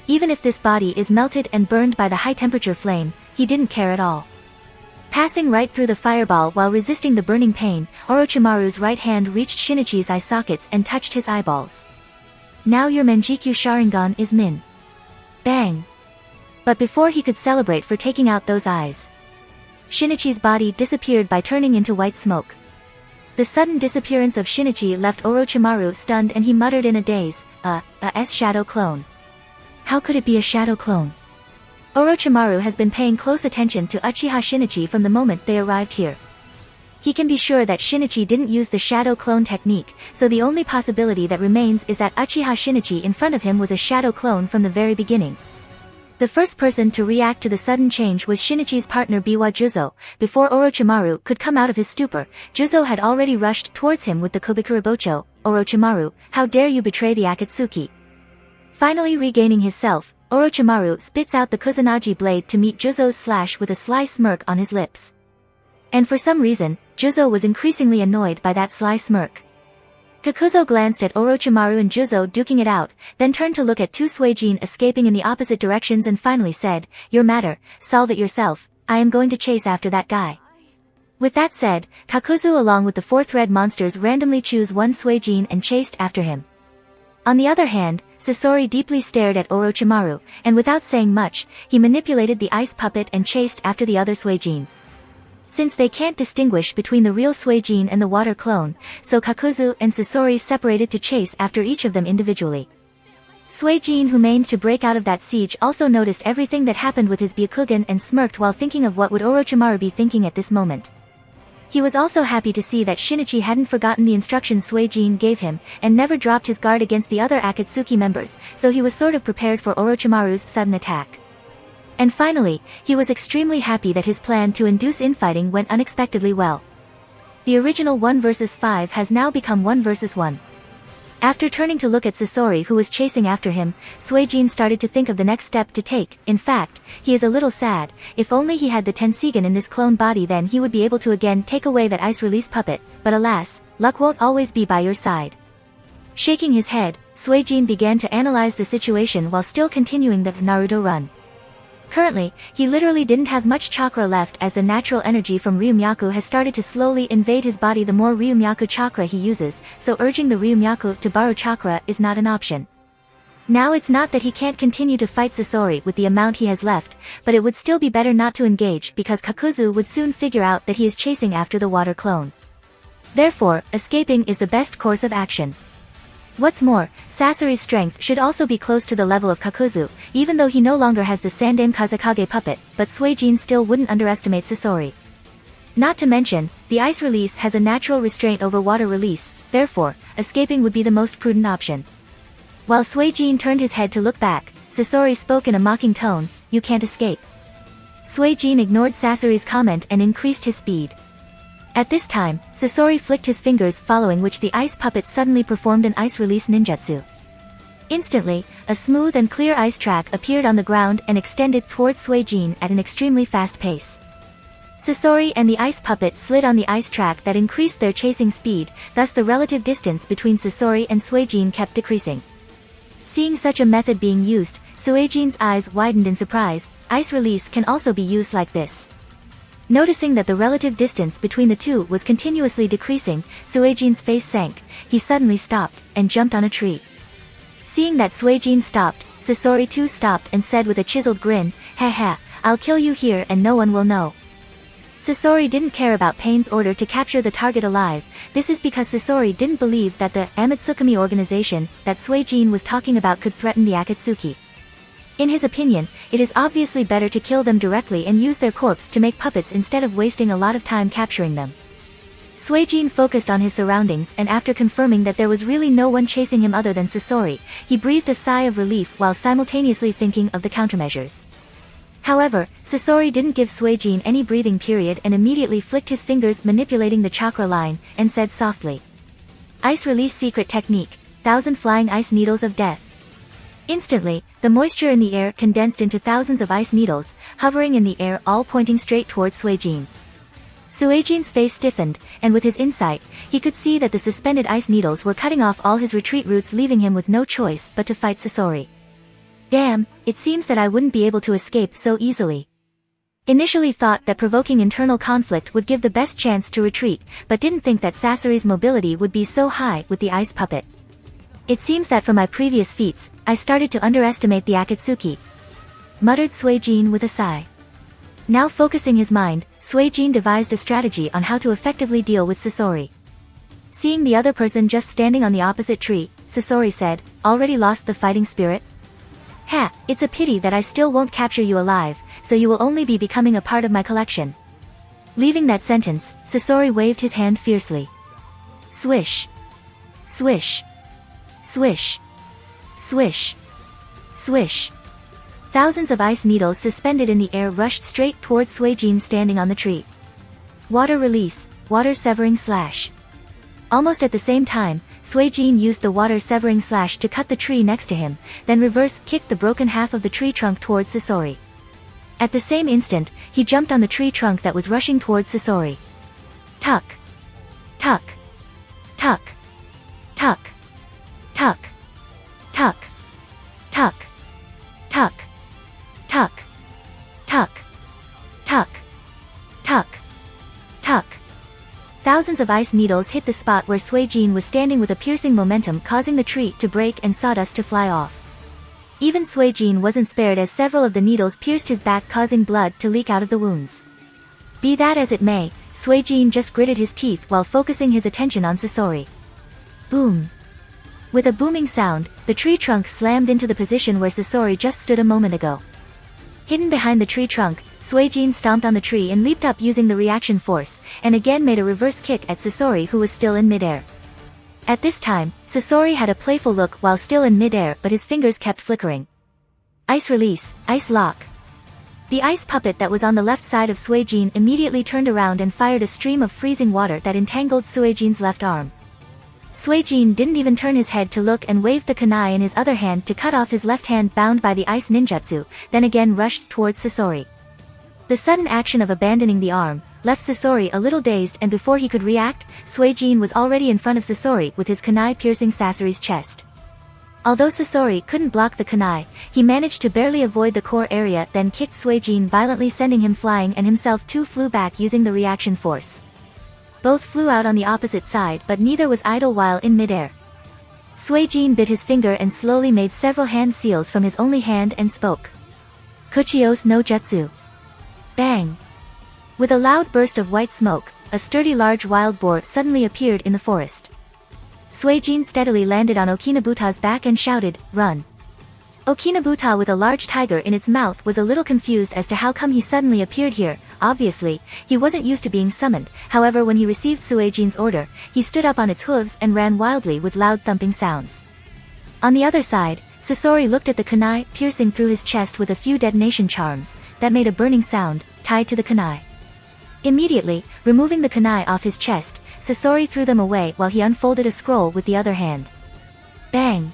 [SPEAKER 1] Even if this body is melted and burned by the high-temperature flame, he didn't care at all. Passing right through the fireball while resisting the burning pain, Orochimaru's right hand reached Shinichi's eye sockets and touched his eyeballs. "Now your Manjikyu Sharingan is Min." Bang! But before he could celebrate for taking out those eyes, Shinichi's body disappeared by turning into white smoke. The sudden disappearance of Shinichi left Orochimaru stunned, and he muttered in a daze, a shadow clone. How could it be a shadow clone? Orochimaru has been paying close attention to Uchiha Shinichi from the moment they arrived here. He can be sure that Shinichi didn't use the shadow clone technique, so the only possibility that remains is that Uchiha Shinichi in front of him was a shadow clone from the very beginning. The first person to react to the sudden change was Shinichi's partner Biwa Juzo. Before Orochimaru could come out of his stupor, Juzo had already rushed towards him with the Kubikurabocho. Orochimaru, how dare you betray the Akatsuki? Finally regaining his self, Orochimaru spits out the Kusanagi blade to meet Juzo's slash with a sly smirk on his lips. And for some reason, Juzo was increasingly annoyed by that sly smirk. Kakuzo glanced at Orochimaru and Juzo duking it out, then turned to look at two Suijin escaping in the opposite directions and finally said, "Your matter, solve it yourself, I am going to chase after that guy." With that said, Kakuzu along with the fourth red monsters randomly choose one Suijin and chased after him. On the other hand, Sasori deeply stared at Orochimaru, and without saying much, he manipulated the ice puppet and chased after the other Suijin. Since they can't distinguish between the real Suijin and the water clone, so Kakuzu and Sasori separated to chase after each of them individually. Suijin, who aimed to break out of that siege, also noticed everything that happened with his Byakugan and smirked while thinking of what would Orochimaru be thinking at this moment. He was also happy to see that Shinichi hadn't forgotten the instructions Suijin gave him, and never dropped his guard against the other Akatsuki members, so he was sort of prepared for Orochimaru's sudden attack. And finally, he was extremely happy that his plan to induce infighting went unexpectedly well. The original 1 vs 5 has now become 1 vs 1. After turning to look at Sasori, who was chasing after him, Suijin started to think of the next step to take. In fact, he is a little sad. If only he had the Tenseigan in this clone body, then he would be able to again take away that ice release puppet, but alas, luck won't always be by your side. Shaking his head, Suijin began to analyze the situation while still continuing the Naruto run. Currently, he literally didn't have much chakra left, as the natural energy from Ryumyaku has started to slowly invade his body the more Ryumyaku chakra he uses, so urging the Ryumyaku to borrow chakra is not an option. Now it's not that he can't continue to fight Sasori with the amount he has left, but it would still be better not to engage because Kakuzu would soon figure out that he is chasing after the water clone. Therefore, escaping is the best course of action. What's more, Sasori's strength should also be close to the level of Kakuzu, even though he no longer has the Sandaime Kazekage puppet, but Suijin still wouldn't underestimate Sasori. Not to mention, the ice release has a natural restraint over water release, therefore, escaping would be the most prudent option. While Suijin turned his head to look back, Sasori spoke in a mocking tone, "You can't escape." Suijin ignored Sasori's comment and increased his speed. At this time, Sasori flicked his fingers, following which the ice puppet suddenly performed an ice release ninjutsu. Instantly, a smooth and clear ice track appeared on the ground and extended towards Suijin at an extremely fast pace. Sasori and the ice puppet slid on the ice track that increased their chasing speed, thus the relative distance between Sasori and Suijin kept decreasing. Seeing such a method being used, Suijin's eyes widened in surprise. Ice release can also be used like this. Noticing that the relative distance between the two was continuously decreasing, Suijin's face sank. He suddenly stopped, and jumped on a tree. Seeing that Suijin stopped, Sasori too stopped and said with a chiseled grin, "Haha, I'll kill you here and no one will know." Sasori didn't care about Pain's order to capture the target alive. This is because Sasori didn't believe that the Amatsukami organization that Suijin was talking about could threaten the Akatsuki. In his opinion, it is obviously better to kill them directly and use their corpse to make puppets instead of wasting a lot of time capturing them. Suijin focused on his surroundings, and after confirming that there was really no one chasing him other than Sasori, he breathed a sigh of relief while simultaneously thinking of the countermeasures. However, Sasori didn't give Suijin any breathing period and immediately flicked his fingers, manipulating the chakra line, and said softly, "Ice release secret technique, 1,000 flying ice needles of death." Instantly, the moisture in the air condensed into thousands of ice needles, hovering in the air, all pointing straight towards Suijin. Suijin's face stiffened, and with his insight, he could see that the suspended ice needles were cutting off all his retreat routes, leaving him with no choice but to fight Sasori. Damn, it seems that I wouldn't be able to escape so easily. Initially thought that provoking internal conflict would give the best chance to retreat, but didn't think that Sasori's mobility would be so high with the ice puppet. It seems that from my previous feats, I started to underestimate the Akatsuki, muttered Suijin with a sigh. Now focusing his mind, Suijin devised a strategy on how to effectively deal with Sasori. Seeing the other person just standing on the opposite tree, Sasori said, "Already lost the fighting spirit?" Ha, it's a pity that I still won't capture you alive, so you will only be becoming a part of my collection. Leaving that sentence, Sasori waved his hand fiercely. Swish. Swish. Swish. Swish. Swish. Thousands of ice needles suspended in the air rushed straight towards Suijin standing on the tree. Water release, water severing slash. Almost at the same time, Suijin used the water severing slash to cut the tree next to him, then reverse kicked the broken half of the tree trunk towards Sasori. At the same instant, he jumped on the tree trunk that was rushing towards Sasori. Tuck. Tuck. Tuck. Tuck. Tuck. Tuck. Tuck. Tuck. Tuck. Tuck. Tuck. Tuck. Tuck. Thousands of ice needles hit the spot where Suijin was standing with a piercing momentum, causing the tree to break and sawdust to fly off. Even Suijin wasn't spared as several of the needles pierced his back, causing blood to leak out of the wounds. Be that as it may, Suijin just gritted his teeth while focusing his attention on Sasori. Boom. With a booming sound, the tree trunk slammed into the position where Sasori just stood a moment ago. Hidden behind the tree trunk, Suijin stomped on the tree and leaped up using the reaction force, and again made a reverse kick at Sasori, who was still in midair. At this time, Sasori had a playful look while still in midair, but his fingers kept flickering. Ice release, ice lock. The ice puppet that was on the left side of Suijin immediately turned around and fired a stream of freezing water that entangled Suijin's left arm. Suijin didn't even turn his head to look and waved the kunai in his other hand to cut off his left hand bound by the ice ninjutsu, then again rushed towards Sasori. The sudden action of abandoning the arm left Sasori a little dazed, and before he could react, Suijin was already in front of Sasori with his kunai piercing Sasori's chest. Although Sasori couldn't block the kunai, he managed to barely avoid the core area, then kicked Suijin violently, sending him flying, and himself too flew back using the reaction force. Both flew out on the opposite side, but neither was idle while in midair. Suijin bit his finger and slowly made several hand seals from his only hand and spoke. Kuchios no Jutsu. Bang! With a loud burst of white smoke, a sturdy large wild boar suddenly appeared in the forest. Suijin steadily landed on Okinabuta's back and shouted, "Run!" Okinabuta, with a large tiger in its mouth, was a little confused as to how come he suddenly appeared here. Obviously, he wasn't used to being summoned. However, when he received Suijin's order, he stood up on its hooves and ran wildly with loud thumping sounds. On the other side, Sasori looked at the kunai piercing through his chest with a few detonation charms that made a burning sound tied to the kunai. Immediately, removing the kunai off his chest, Sasori threw them away while he unfolded a scroll with the other hand. Bang!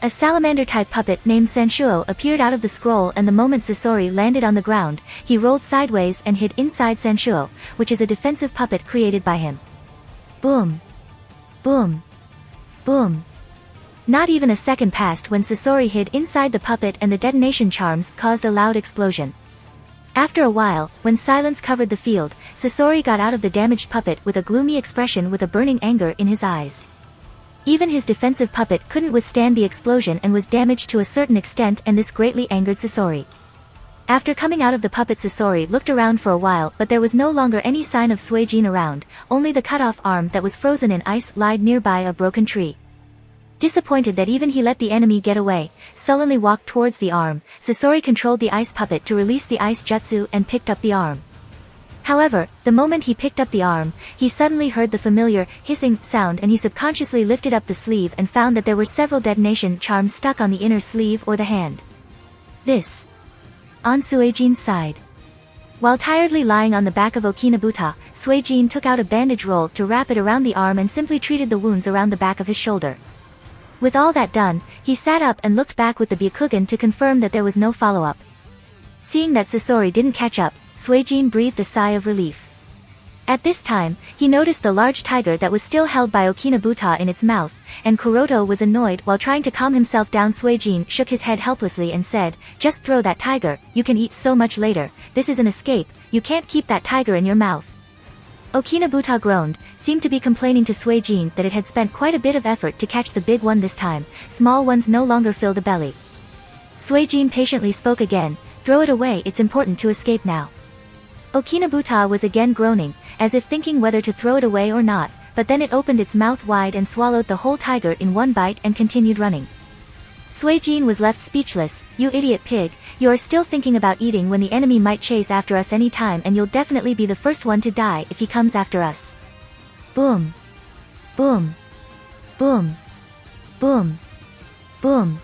[SPEAKER 1] A salamander-type puppet named Sanshuo appeared out of the scroll, and the moment Sasori landed on the ground, he rolled sideways and hid inside Sanshuo, which is a defensive puppet created by him. Boom! Boom! Boom! Not even a second passed when Sasori hid inside the puppet, and the detonation charms caused a loud explosion. After a while, when silence covered the field, Sasori got out of the damaged puppet with a gloomy expression with a burning anger in his eyes. Even his defensive puppet couldn't withstand the explosion and was damaged to a certain extent, and this greatly angered Sasori. After coming out of the puppet, Sasori looked around for a while, but there was no longer any sign of Suijin around, only the cut-off arm that was frozen in ice lied nearby a broken tree. Disappointed that even he let the enemy get away, sullenly walked towards the arm. Sasori controlled the ice puppet to release the ice jutsu and picked up the arm. However, the moment he picked up the arm, he suddenly heard the familiar hissing sound, and he subconsciously lifted up the sleeve and found that there were several detonation charms stuck on the inner sleeve or the hand. This. On Suijin's side. While tiredly lying on the back of Okinabuta, Suijin took out a bandage roll to wrap it around the arm and simply treated the wounds around the back of his shoulder. With all that done, he sat up and looked back with the Byakugan to confirm that there was no follow-up. Seeing that Sasori didn't catch up, Suijin breathed a sigh of relief. At this time, he noticed the large tiger that was still held by Okinabuta in its mouth, and Kuroto was annoyed. While trying to calm himself down, Suijin shook his head helplessly and said, "Just throw that tiger, you can eat so much later. This is an escape, you can't keep that tiger in your mouth." Okinabuta groaned, seemed to be complaining to Suijin that it had spent quite a bit of effort to catch the big one this time. Small ones no longer fill the belly. Suijin patiently spoke again, "Throw it away, it's important to escape now." Okinabuta was again groaning, as if thinking whether to throw it away or not, but then it opened its mouth wide and swallowed the whole tiger in one bite and continued running. Suijin was left speechless. You idiot pig, you are still thinking about eating when the enemy might chase after us any time, and you'll definitely be the first one to die if he comes after us. Boom. Boom. Boom. Boom. Boom.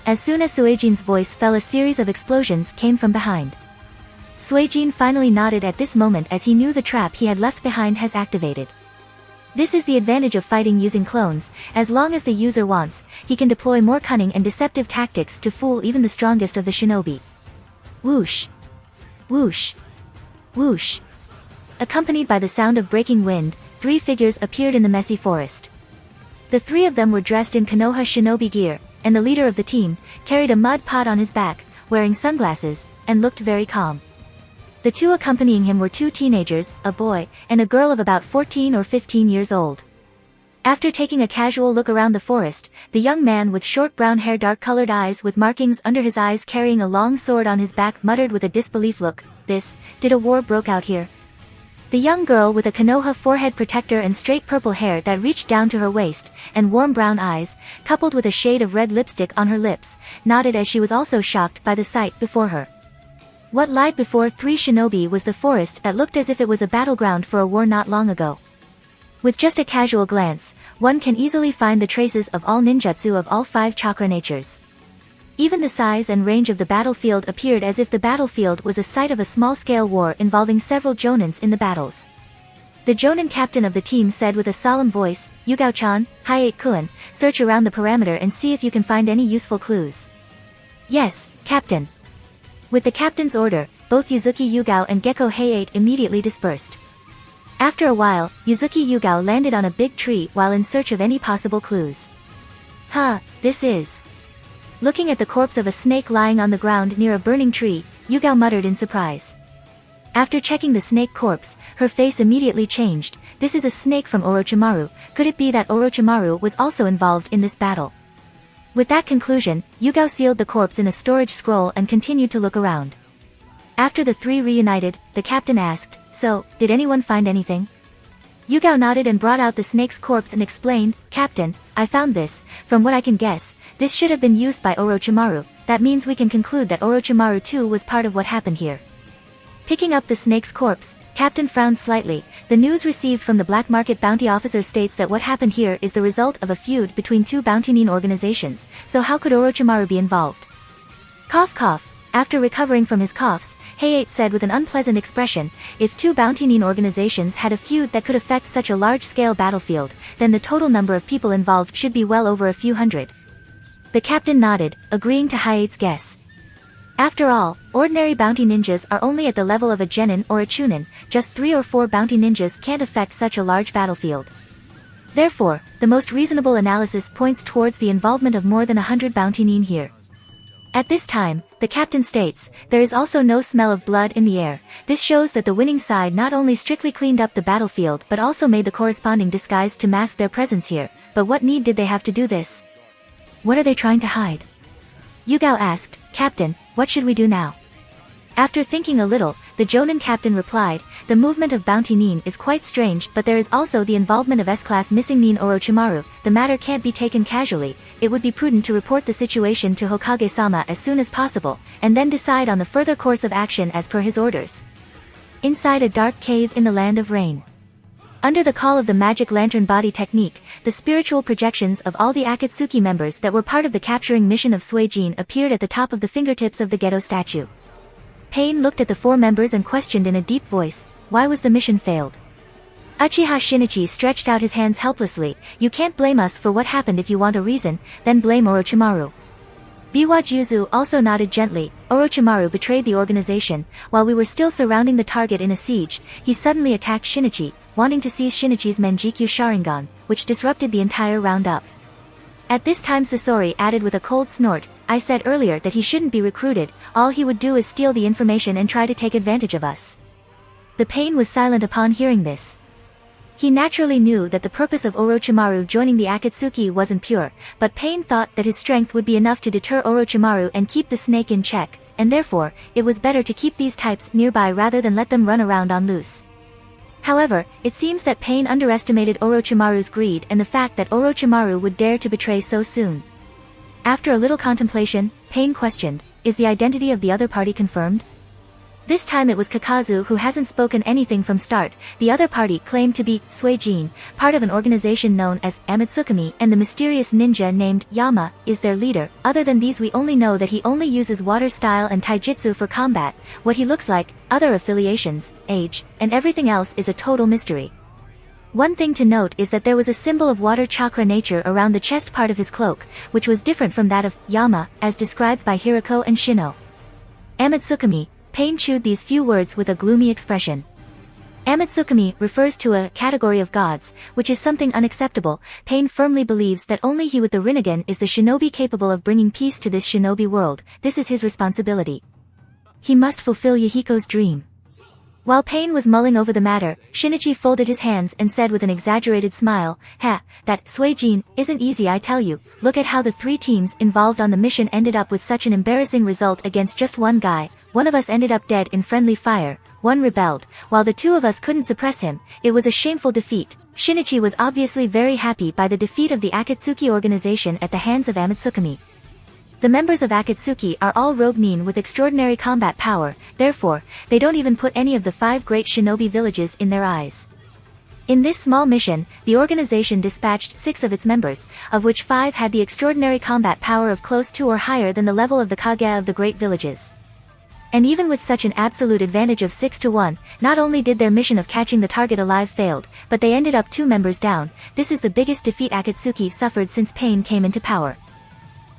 [SPEAKER 1] As soon as Suijin's voice fell, a series of explosions came from behind. Suijin finally nodded at this moment, as he knew the trap he had left behind has activated. This is the advantage of fighting using clones. As long as the user wants, he can deploy more cunning and deceptive tactics to fool even the strongest of the shinobi. Whoosh. Whoosh. Whoosh. Accompanied by the sound of breaking wind, 3 figures appeared in the messy forest. The 3 of them were dressed in Konoha shinobi gear, and the leader of the team carried a mud pot on his back, wearing sunglasses, and looked very calm. The 2 accompanying him were 2 teenagers, a boy, and a girl of about 14 or 15 years old. After taking a casual look around the forest, the young man with short brown hair, dark-colored eyes with markings under his eyes, carrying a long sword on his back, muttered with a disbelief look, Did a war broke out here? The young girl with a Konoha forehead protector and straight purple hair that reached down to her waist, and warm brown eyes, coupled with a shade of red lipstick on her lips, nodded as she was also shocked by the sight before her. What lied before 3 shinobi was the forest that looked as if it was a battleground for a war not long ago. With just a casual glance, one can easily find the traces of all ninjutsu of all 5 chakra natures. Even the size and range of the battlefield appeared as if the battlefield was a site of a small-scale war involving several jonins in the battles. The jonin captain of the team said with a solemn voice, Yugao-chan, Hyate-kun, search around the perimeter and see if you can find any useful clues. Yes, Captain. With the captain's order, both Yuzuki Yugao and Gecko Hayate immediately dispersed. After a while, Yuzuki Yugao landed on a big tree while in search of any possible clues. This is... Looking at the corpse of a snake lying on the ground near a burning tree, Yugao muttered in surprise. After checking the snake corpse, her face immediately changed. This is a snake from Orochimaru. Could it be that Orochimaru was also involved in this battle? With that conclusion, Yugao sealed the corpse in a storage scroll and continued to look around. After the 3 reunited, the captain asked, So, did anyone find anything? Yugao nodded and brought out the snake's corpse and explained, Captain, I found this. From what I can guess, this should have been used by Orochimaru. That means we can conclude that Orochimaru too was part of what happened here. Picking up the snake's corpse, Captain frowned slightly. The news received from the black market bounty officer states that what happened here is the result of a feud between 2 bounty nin organizations, so how could Orochimaru be involved? Cough cough. After recovering from his coughs, Hayate said with an unpleasant expression, if 2 bounty nin organizations had a feud that could affect such a large-scale battlefield, then the total number of people involved should be well over a few hundred. The captain nodded, agreeing to Hayate's guess. After all, ordinary bounty ninjas are only at the level of a genin or a chunin. Just 3 or 4 bounty ninjas can't affect such a large battlefield. Therefore, the most reasonable analysis points towards the involvement of more than 100 bounty nin here. At this time, the captain states, there is also no smell of blood in the air. This shows that the winning side not only strictly cleaned up the battlefield but also made the corresponding disguise to mask their presence here. But what need did they have to do this? What are they trying to hide? Yugao asked, Captain, what should we do now? After thinking a little, the Jonin captain replied, the movement of bounty nin is quite strange, but there is also the involvement of S-class missing nin Orochimaru. The matter can't be taken casually. It would be prudent to report the situation to Hokage-sama as soon as possible, and then decide on the further course of action as per his orders. Inside a dark cave in the land of rain. Under the call of the magic lantern body technique, the spiritual projections of all the Akatsuki members that were part of the capturing mission of Suijin appeared at the top of the fingertips of the Geto statue. Pain looked at the 4 members and questioned in a deep voice, why was the mission failed? Uchiha Shinichi stretched out his hands helplessly, you can't blame us for what happened. If you want a reason, then blame Orochimaru. Biwa Juzu also nodded gently. Orochimaru betrayed the organization. While we were still surrounding the target in a siege, he suddenly attacked Shinichi, wanting to seize Shinichi's Menjikyu Sharingan, which disrupted the entire roundup. At this time Sasori added with a cold snort, I said earlier that he shouldn't be recruited. All he would do is steal the information and try to take advantage of us. The Pain was silent upon hearing this. He naturally knew that the purpose of Orochimaru joining the Akatsuki wasn't pure, but Pain thought that his strength would be enough to deter Orochimaru and keep the snake in check, and therefore, it was better to keep these types nearby rather than let them run around on loose. However, it seems that Pain underestimated Orochimaru's greed and the fact that Orochimaru would dare to betray so soon. After a little contemplation, Pain questioned, is the identity of the other party confirmed? This time it was Kakazu who hasn't spoken anything from start. The other party claimed to be Suijin, part of an organization known as Amatsukami, and the mysterious ninja named Yama is their leader. Other than these we only know that he only uses water style and taijutsu for combat, what he looks like, other affiliations, age, and everything else is a total mystery. One thing to note is that there was a symbol of water chakra nature around the chest part of his cloak, which was different from that of Yama, as described by Hirako and Shino. Amatsukami. Pain chewed these few words with a gloomy expression. Amatsukami refers to a category of gods, which is something unacceptable. Pain firmly believes that only he with the Rinnegan is the shinobi capable of bringing peace to this shinobi world. This is his responsibility. He must fulfill Yahiko's dream. While Pain was mulling over the matter, Shinichi folded his hands and said with an exaggerated smile, that Suijin isn't easy, I tell you. Look at how the 3 teams involved on the mission ended up with such an embarrassing result against just one guy. One of us ended up dead in friendly fire, one rebelled, while the 2 of us couldn't suppress him. It was a shameful defeat. Shinichi was obviously very happy by the defeat of the Akatsuki organization at the hands of Amatsukami. The members of Akatsuki are all rogue nin with extraordinary combat power, therefore, they don't even put any of the 5 great shinobi villages in their eyes. In this small mission, the organization dispatched 6 of its members, of which 5 had the extraordinary combat power of close to or higher than the level of the Kage of the great villages. And even with such an absolute advantage of 6 to 1, not only did their mission of catching the target alive failed, but they ended up 2 members down. This is the biggest defeat Akatsuki suffered since Pain came into power.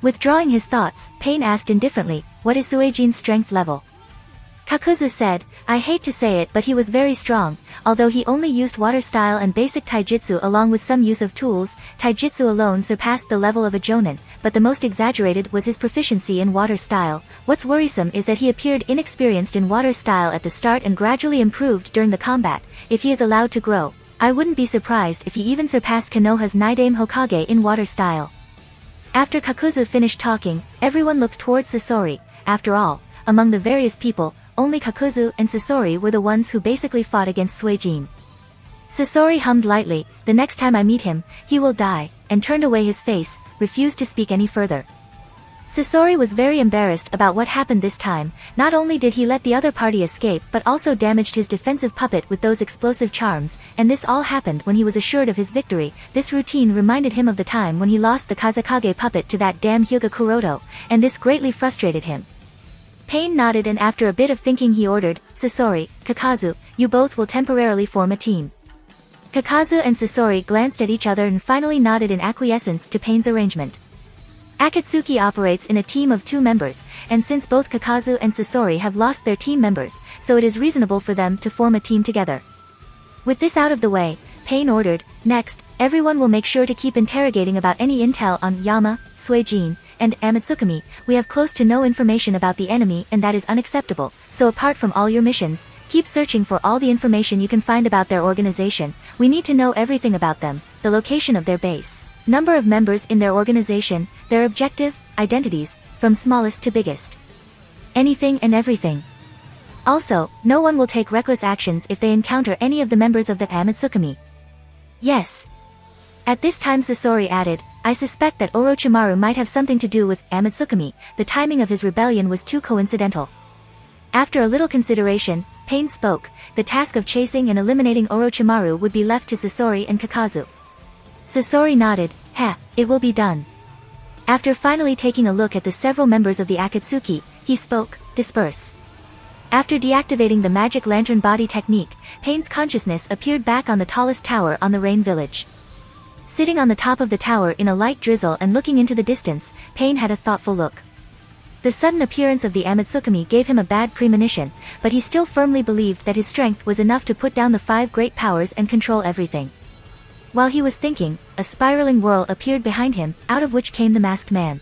[SPEAKER 1] Withdrawing his thoughts, Pain asked indifferently, what is Suijin's strength level? Kakuzu said, I hate to say it but he was very strong, although he only used water style and basic taijutsu along with some use of tools. Taijutsu alone surpassed the level of a jonin, but the most exaggerated was his proficiency in water style. What's worrisome is that he appeared inexperienced in water style at the start and gradually improved during the combat. If he is allowed to grow, I wouldn't be surprised if he even surpassed Konoha's Naidame Hokage in water style. After Kakuzu finished talking, everyone looked towards Sasori. After all, among the various people, only Kakuzu and Sasori were the ones who basically fought against Suijin. Sasori hummed lightly, the next time I meet him, he will die, and turned away his face, refused to speak any further. Sasori was very embarrassed about what happened this time. Not only did he let the other party escape but also damaged his defensive puppet with those explosive charms, and this all happened when he was assured of his victory. This routine reminded him of the time when he lost the Kazekage puppet to that damn Hyuga Kuroto, and this greatly frustrated him. Pain nodded and after a bit of thinking he ordered, Sasori, Kakazu, you both will temporarily form a team. Kakazu and Sasori glanced at each other and finally nodded in acquiescence to Pain's arrangement. Akatsuki operates in a team of 2 members, and since both Kakazu and Sasori have lost their team members, so it is reasonable for them to form a team together. With this out of the way, Pain ordered, next, everyone will make sure to keep interrogating about any intel on Yama, Suijin, and Amatsukami. We have close to no information about the enemy and that is unacceptable, so apart from all your missions, keep searching for all the information you can find about their organization. We need to know everything about them, the location of their base, number of members in their organization, their objective, identities, from smallest to biggest. Anything and everything. Also, no one will take reckless actions if they encounter any of the members of the Amatsukami. Yes. At this time Sasori added, I suspect that Orochimaru might have something to do with Amatsukami. The timing of his rebellion was too coincidental. After a little consideration, Pain spoke, the task of chasing and eliminating Orochimaru would be left to Sasori and Kakazu. Sasori nodded, it will be done. After finally taking a look at the several members of the Akatsuki, he spoke, disperse. After deactivating the magic lantern body technique, Pain's consciousness appeared back on the tallest tower on the Rain Village. Sitting on the top of the tower in a light drizzle and looking into the distance, Pain had a thoughtful look. The sudden appearance of the Amatsukami gave him a bad premonition, but he still firmly believed that his strength was enough to put down the 5 great powers and control everything. While he was thinking, a spiraling whirl appeared behind him, out of which came the masked man.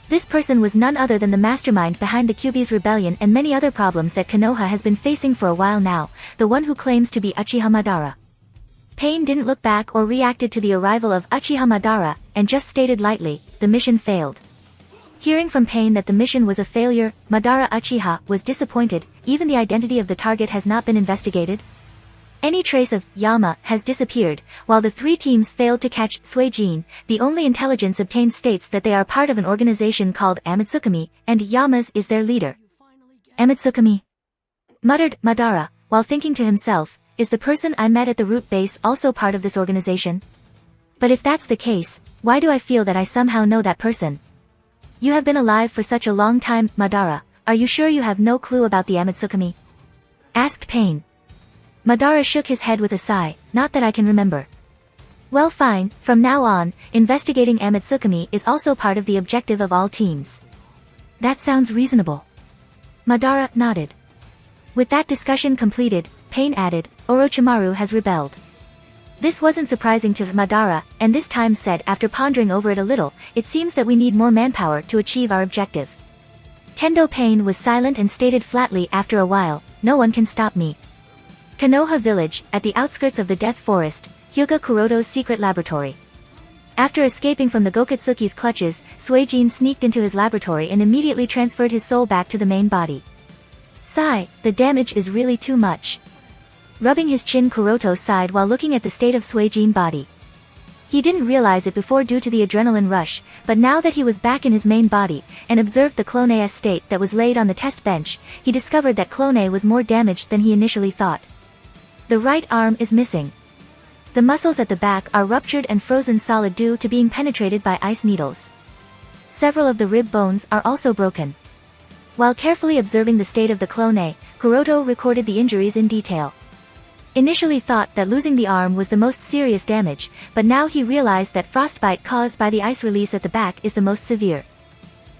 [SPEAKER 1] This person was none other than the mastermind behind the Kyuubi's rebellion and many other problems that Konoha has been facing for a while now, the one who claims to be Uchiha Madara. Pain didn't look back or reacted to the arrival of Uchiha Madara, and just stated lightly, the mission failed. Hearing from Pain that the mission was a failure, Madara Uchiha was disappointed. Even the identity of the target has not been investigated? Any trace of Yama has disappeared, while the three teams failed to catch Suijin. The only intelligence obtained states that they are part of an organization called Amitsukami, and Yama's is their leader. Amitsukami? Muttered Madara, while thinking to himself, is the person I met at the root base also part of this organization? But if that's the case, why do I feel that I somehow know that person? You have been alive for such a long time, Madara, are you sure you have no clue about the Amitsukami? Asked Pain. Madara shook his head with a sigh, not that I can remember. Well fine, from now on, investigating Amitsukami is also part of the objective of all teams. That sounds reasonable. Madara nodded. With that discussion completed, Pain added, Orochimaru has rebelled. This wasn't surprising to Madara, and this time said after pondering over it a little, it seems that we need more manpower to achieve our objective. Tendo Pain was silent and stated flatly after a while, no one can stop me. Konoha village, at the outskirts of the Death Forest, Hyuga Kuroto's secret laboratory. After escaping from the Gokatsuki's clutches, Suijin sneaked into his laboratory and immediately transferred his soul back to the main body. Sigh, the damage is really too much. Rubbing his chin, Kuroto sighed while looking at the state of Suijin's body. He didn't realize it before due to the adrenaline rush, but now that he was back in his main body, and observed the Clone's state that was laid on the test bench, he discovered that Clone was more damaged than he initially thought. The right arm is missing. The muscles at the back are ruptured and frozen solid due to being penetrated by ice needles. Several of the rib bones are also broken. While carefully observing the state of the Clone, Kuroto recorded the injuries in detail. Initially thought that losing the arm was the most serious damage, but now he realized that frostbite caused by the ice release at the back is the most severe.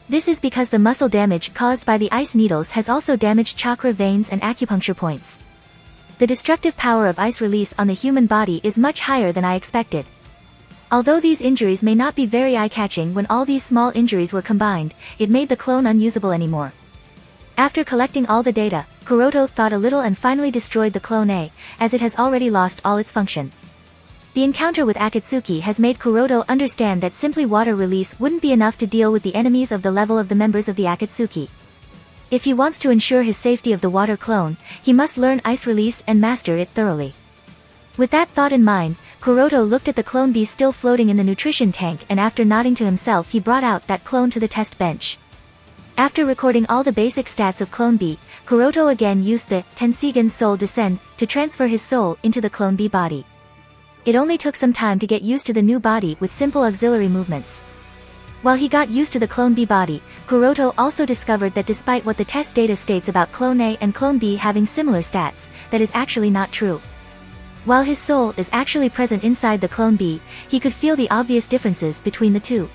[SPEAKER 1] This is because the muscle damage caused by the ice needles has also damaged chakra veins and acupuncture points. The destructive power of ice release on the human body is much higher than I expected. Although these injuries may not be very eye-catching, when all these small injuries were combined, it made the clone unusable anymore. After collecting all the data, Kuroto thought a little and finally destroyed the clone, as it has already lost all its function. The encounter with Akatsuki has made Kuroto understand that simply water release wouldn't be enough to deal with the enemies of the level of the members of the Akatsuki. If he wants to ensure his safety of the water clone, he must learn ice release and master it thoroughly. With that thought in mind, Kuroto looked at the clone bee still floating in the nutrition tank, and after nodding to himself he brought out that clone to the test bench. After recording all the basic stats of clone bee, Kuroto again used the Tenseigan soul descend to transfer his soul into the clone bee body. It only took some time to get used to the new body with simple auxiliary movements. While he got used to the clone bee body, Kuroto also discovered that despite what the test data states about clone A and clone B having similar stats, that is actually not true. While his soul is actually present inside the clone B, he could feel the obvious differences between the two.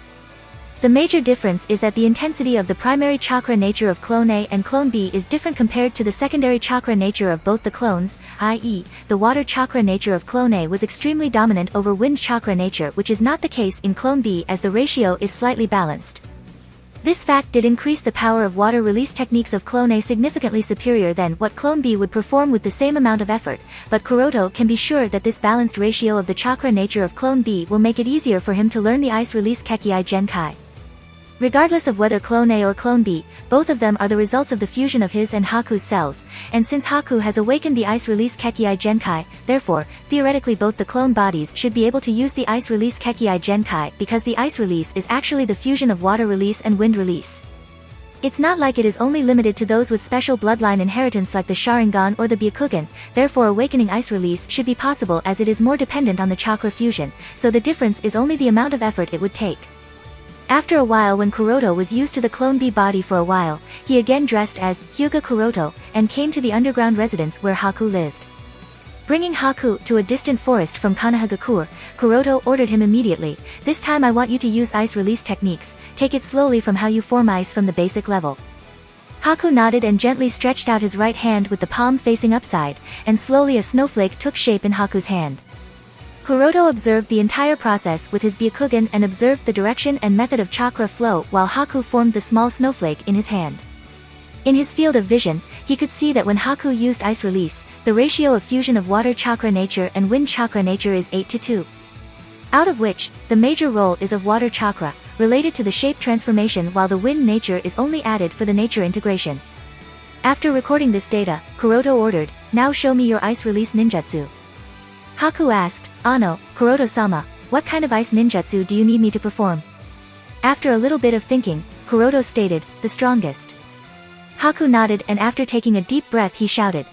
[SPEAKER 1] The major difference is that the intensity of the primary chakra nature of clone A and clone B is different compared to the secondary chakra nature of both the clones, i.e., the water chakra nature of clone A was extremely dominant over wind chakra nature, which is not the case in clone B, as the ratio is slightly balanced. This fact did increase the power of water release techniques of clone A significantly superior than what clone B would perform with the same amount of effort, but Kuroto can be sure that this balanced ratio of the chakra nature of clone B will make it easier for him to learn the ice release Kekii Genkai. Regardless of whether clone A or clone B, both of them are the results of the fusion of his and Haku's cells, and since Haku has awakened the ice release Kekii Genkai, therefore, theoretically both the clone bodies should be able to use the ice release Kekii Genkai, because the ice release is actually the fusion of water release and wind release. It's not like it is only limited to those with special bloodline inheritance like the Sharingan or the Byakugan, therefore awakening ice release should be possible as it is more dependent on the chakra fusion, so the difference is only the amount of effort it would take. After a while, when Kuroto was used to the clone bee body for a while, he again dressed as Hyuga Kuroto, and came to the underground residence where Haku lived. Bringing Haku to a distant forest from Konohagakure, Kuroto ordered him immediately, "This time I want you to use ice release techniques, take it slowly from how you form ice from the basic level." Haku nodded and gently stretched out his right hand with the palm facing upside, and slowly a snowflake took shape in Haku's hand. Kuroto observed the entire process with his Byakugan and observed the direction and method of chakra flow while Haku formed the small snowflake in his hand. In his field of vision, he could see that when Haku used ice release, the ratio of fusion of water chakra nature and wind chakra nature is 8:2. Out of which, the major role is of water chakra, related to the shape transformation, while the wind nature is only added for the nature integration. After recording this data, Kuroto ordered, "Now show me your ice release ninjutsu." Haku asked, "Ano, Kuroto-sama, what kind of ice ninjutsu do you need me to perform?" After a little bit of thinking, Kuroto stated, "The strongest." Haku nodded and after taking a deep breath he shouted,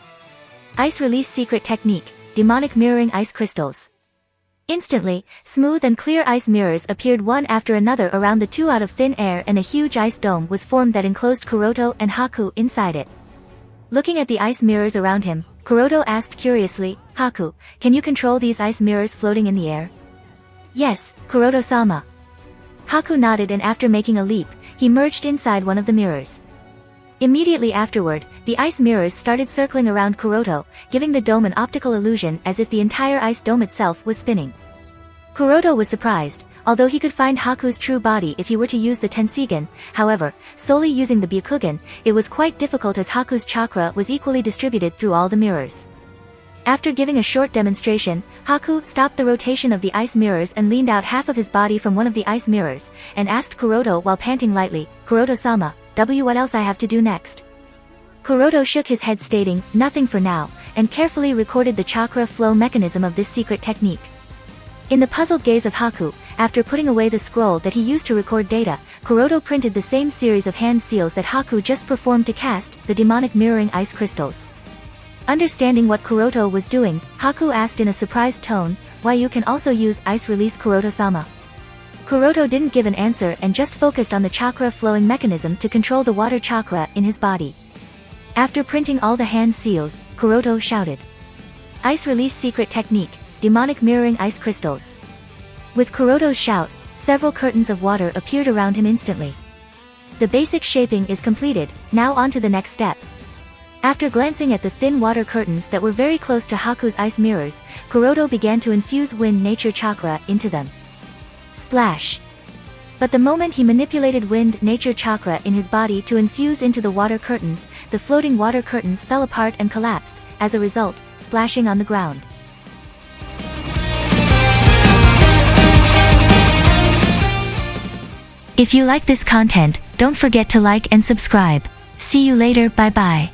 [SPEAKER 1] "Ice release secret technique, demonic mirroring ice crystals." Instantly, smooth and clear ice mirrors appeared one after another around the two out of thin air and a huge ice dome was formed that enclosed Kuroto and Haku inside it. Looking at the ice mirrors around him, Kuroto asked curiously, "Haku, can you control these ice mirrors floating in the air?" "Yes, Kuroto-sama." Haku nodded and after making a leap, he merged inside one of the mirrors. Immediately afterward, the ice mirrors started circling around Kuroto, giving the dome an optical illusion as if the entire ice dome itself was spinning. Kuroto was surprised, although he could find Haku's true body if he were to use the Tenseigan. However, solely using the Byakugan, it was quite difficult as Haku's chakra was equally distributed through all the mirrors. After giving a short demonstration, Haku stopped the rotation of the ice mirrors and leaned out half of his body from one of the ice mirrors, and asked Kuroto while panting lightly, "Kuroto-sama, what else I have to do next?" Kuroto shook his head stating, "Nothing for now," and carefully recorded the chakra flow mechanism of this secret technique. In the puzzled gaze of Haku, after putting away the scroll that he used to record data, Kuroto printed the same series of hand seals that Haku just performed to cast the demonic mirroring ice crystals. Understanding what Kuroto was doing, Haku asked in a surprised tone, "Why you can also use ice release Kuroto-sama?" Kuroto didn't give an answer and just focused on the chakra flowing mechanism to control the water chakra in his body. After printing all the hand seals, Kuroto shouted, "Ice release secret technique, demonic mirroring ice crystals." With Kuroto's shout, several curtains of water appeared around him instantly. The basic shaping is completed, now on to the next step. After glancing at the thin water curtains that were very close to Haku's ice mirrors, Kuroto began to infuse wind nature chakra into them. Splash! But the moment he manipulated wind nature chakra in his body to infuse into the water curtains, the floating water curtains fell apart and collapsed, as a result, splashing on the ground. If you like this content, don't forget to like and subscribe. See you later, bye bye.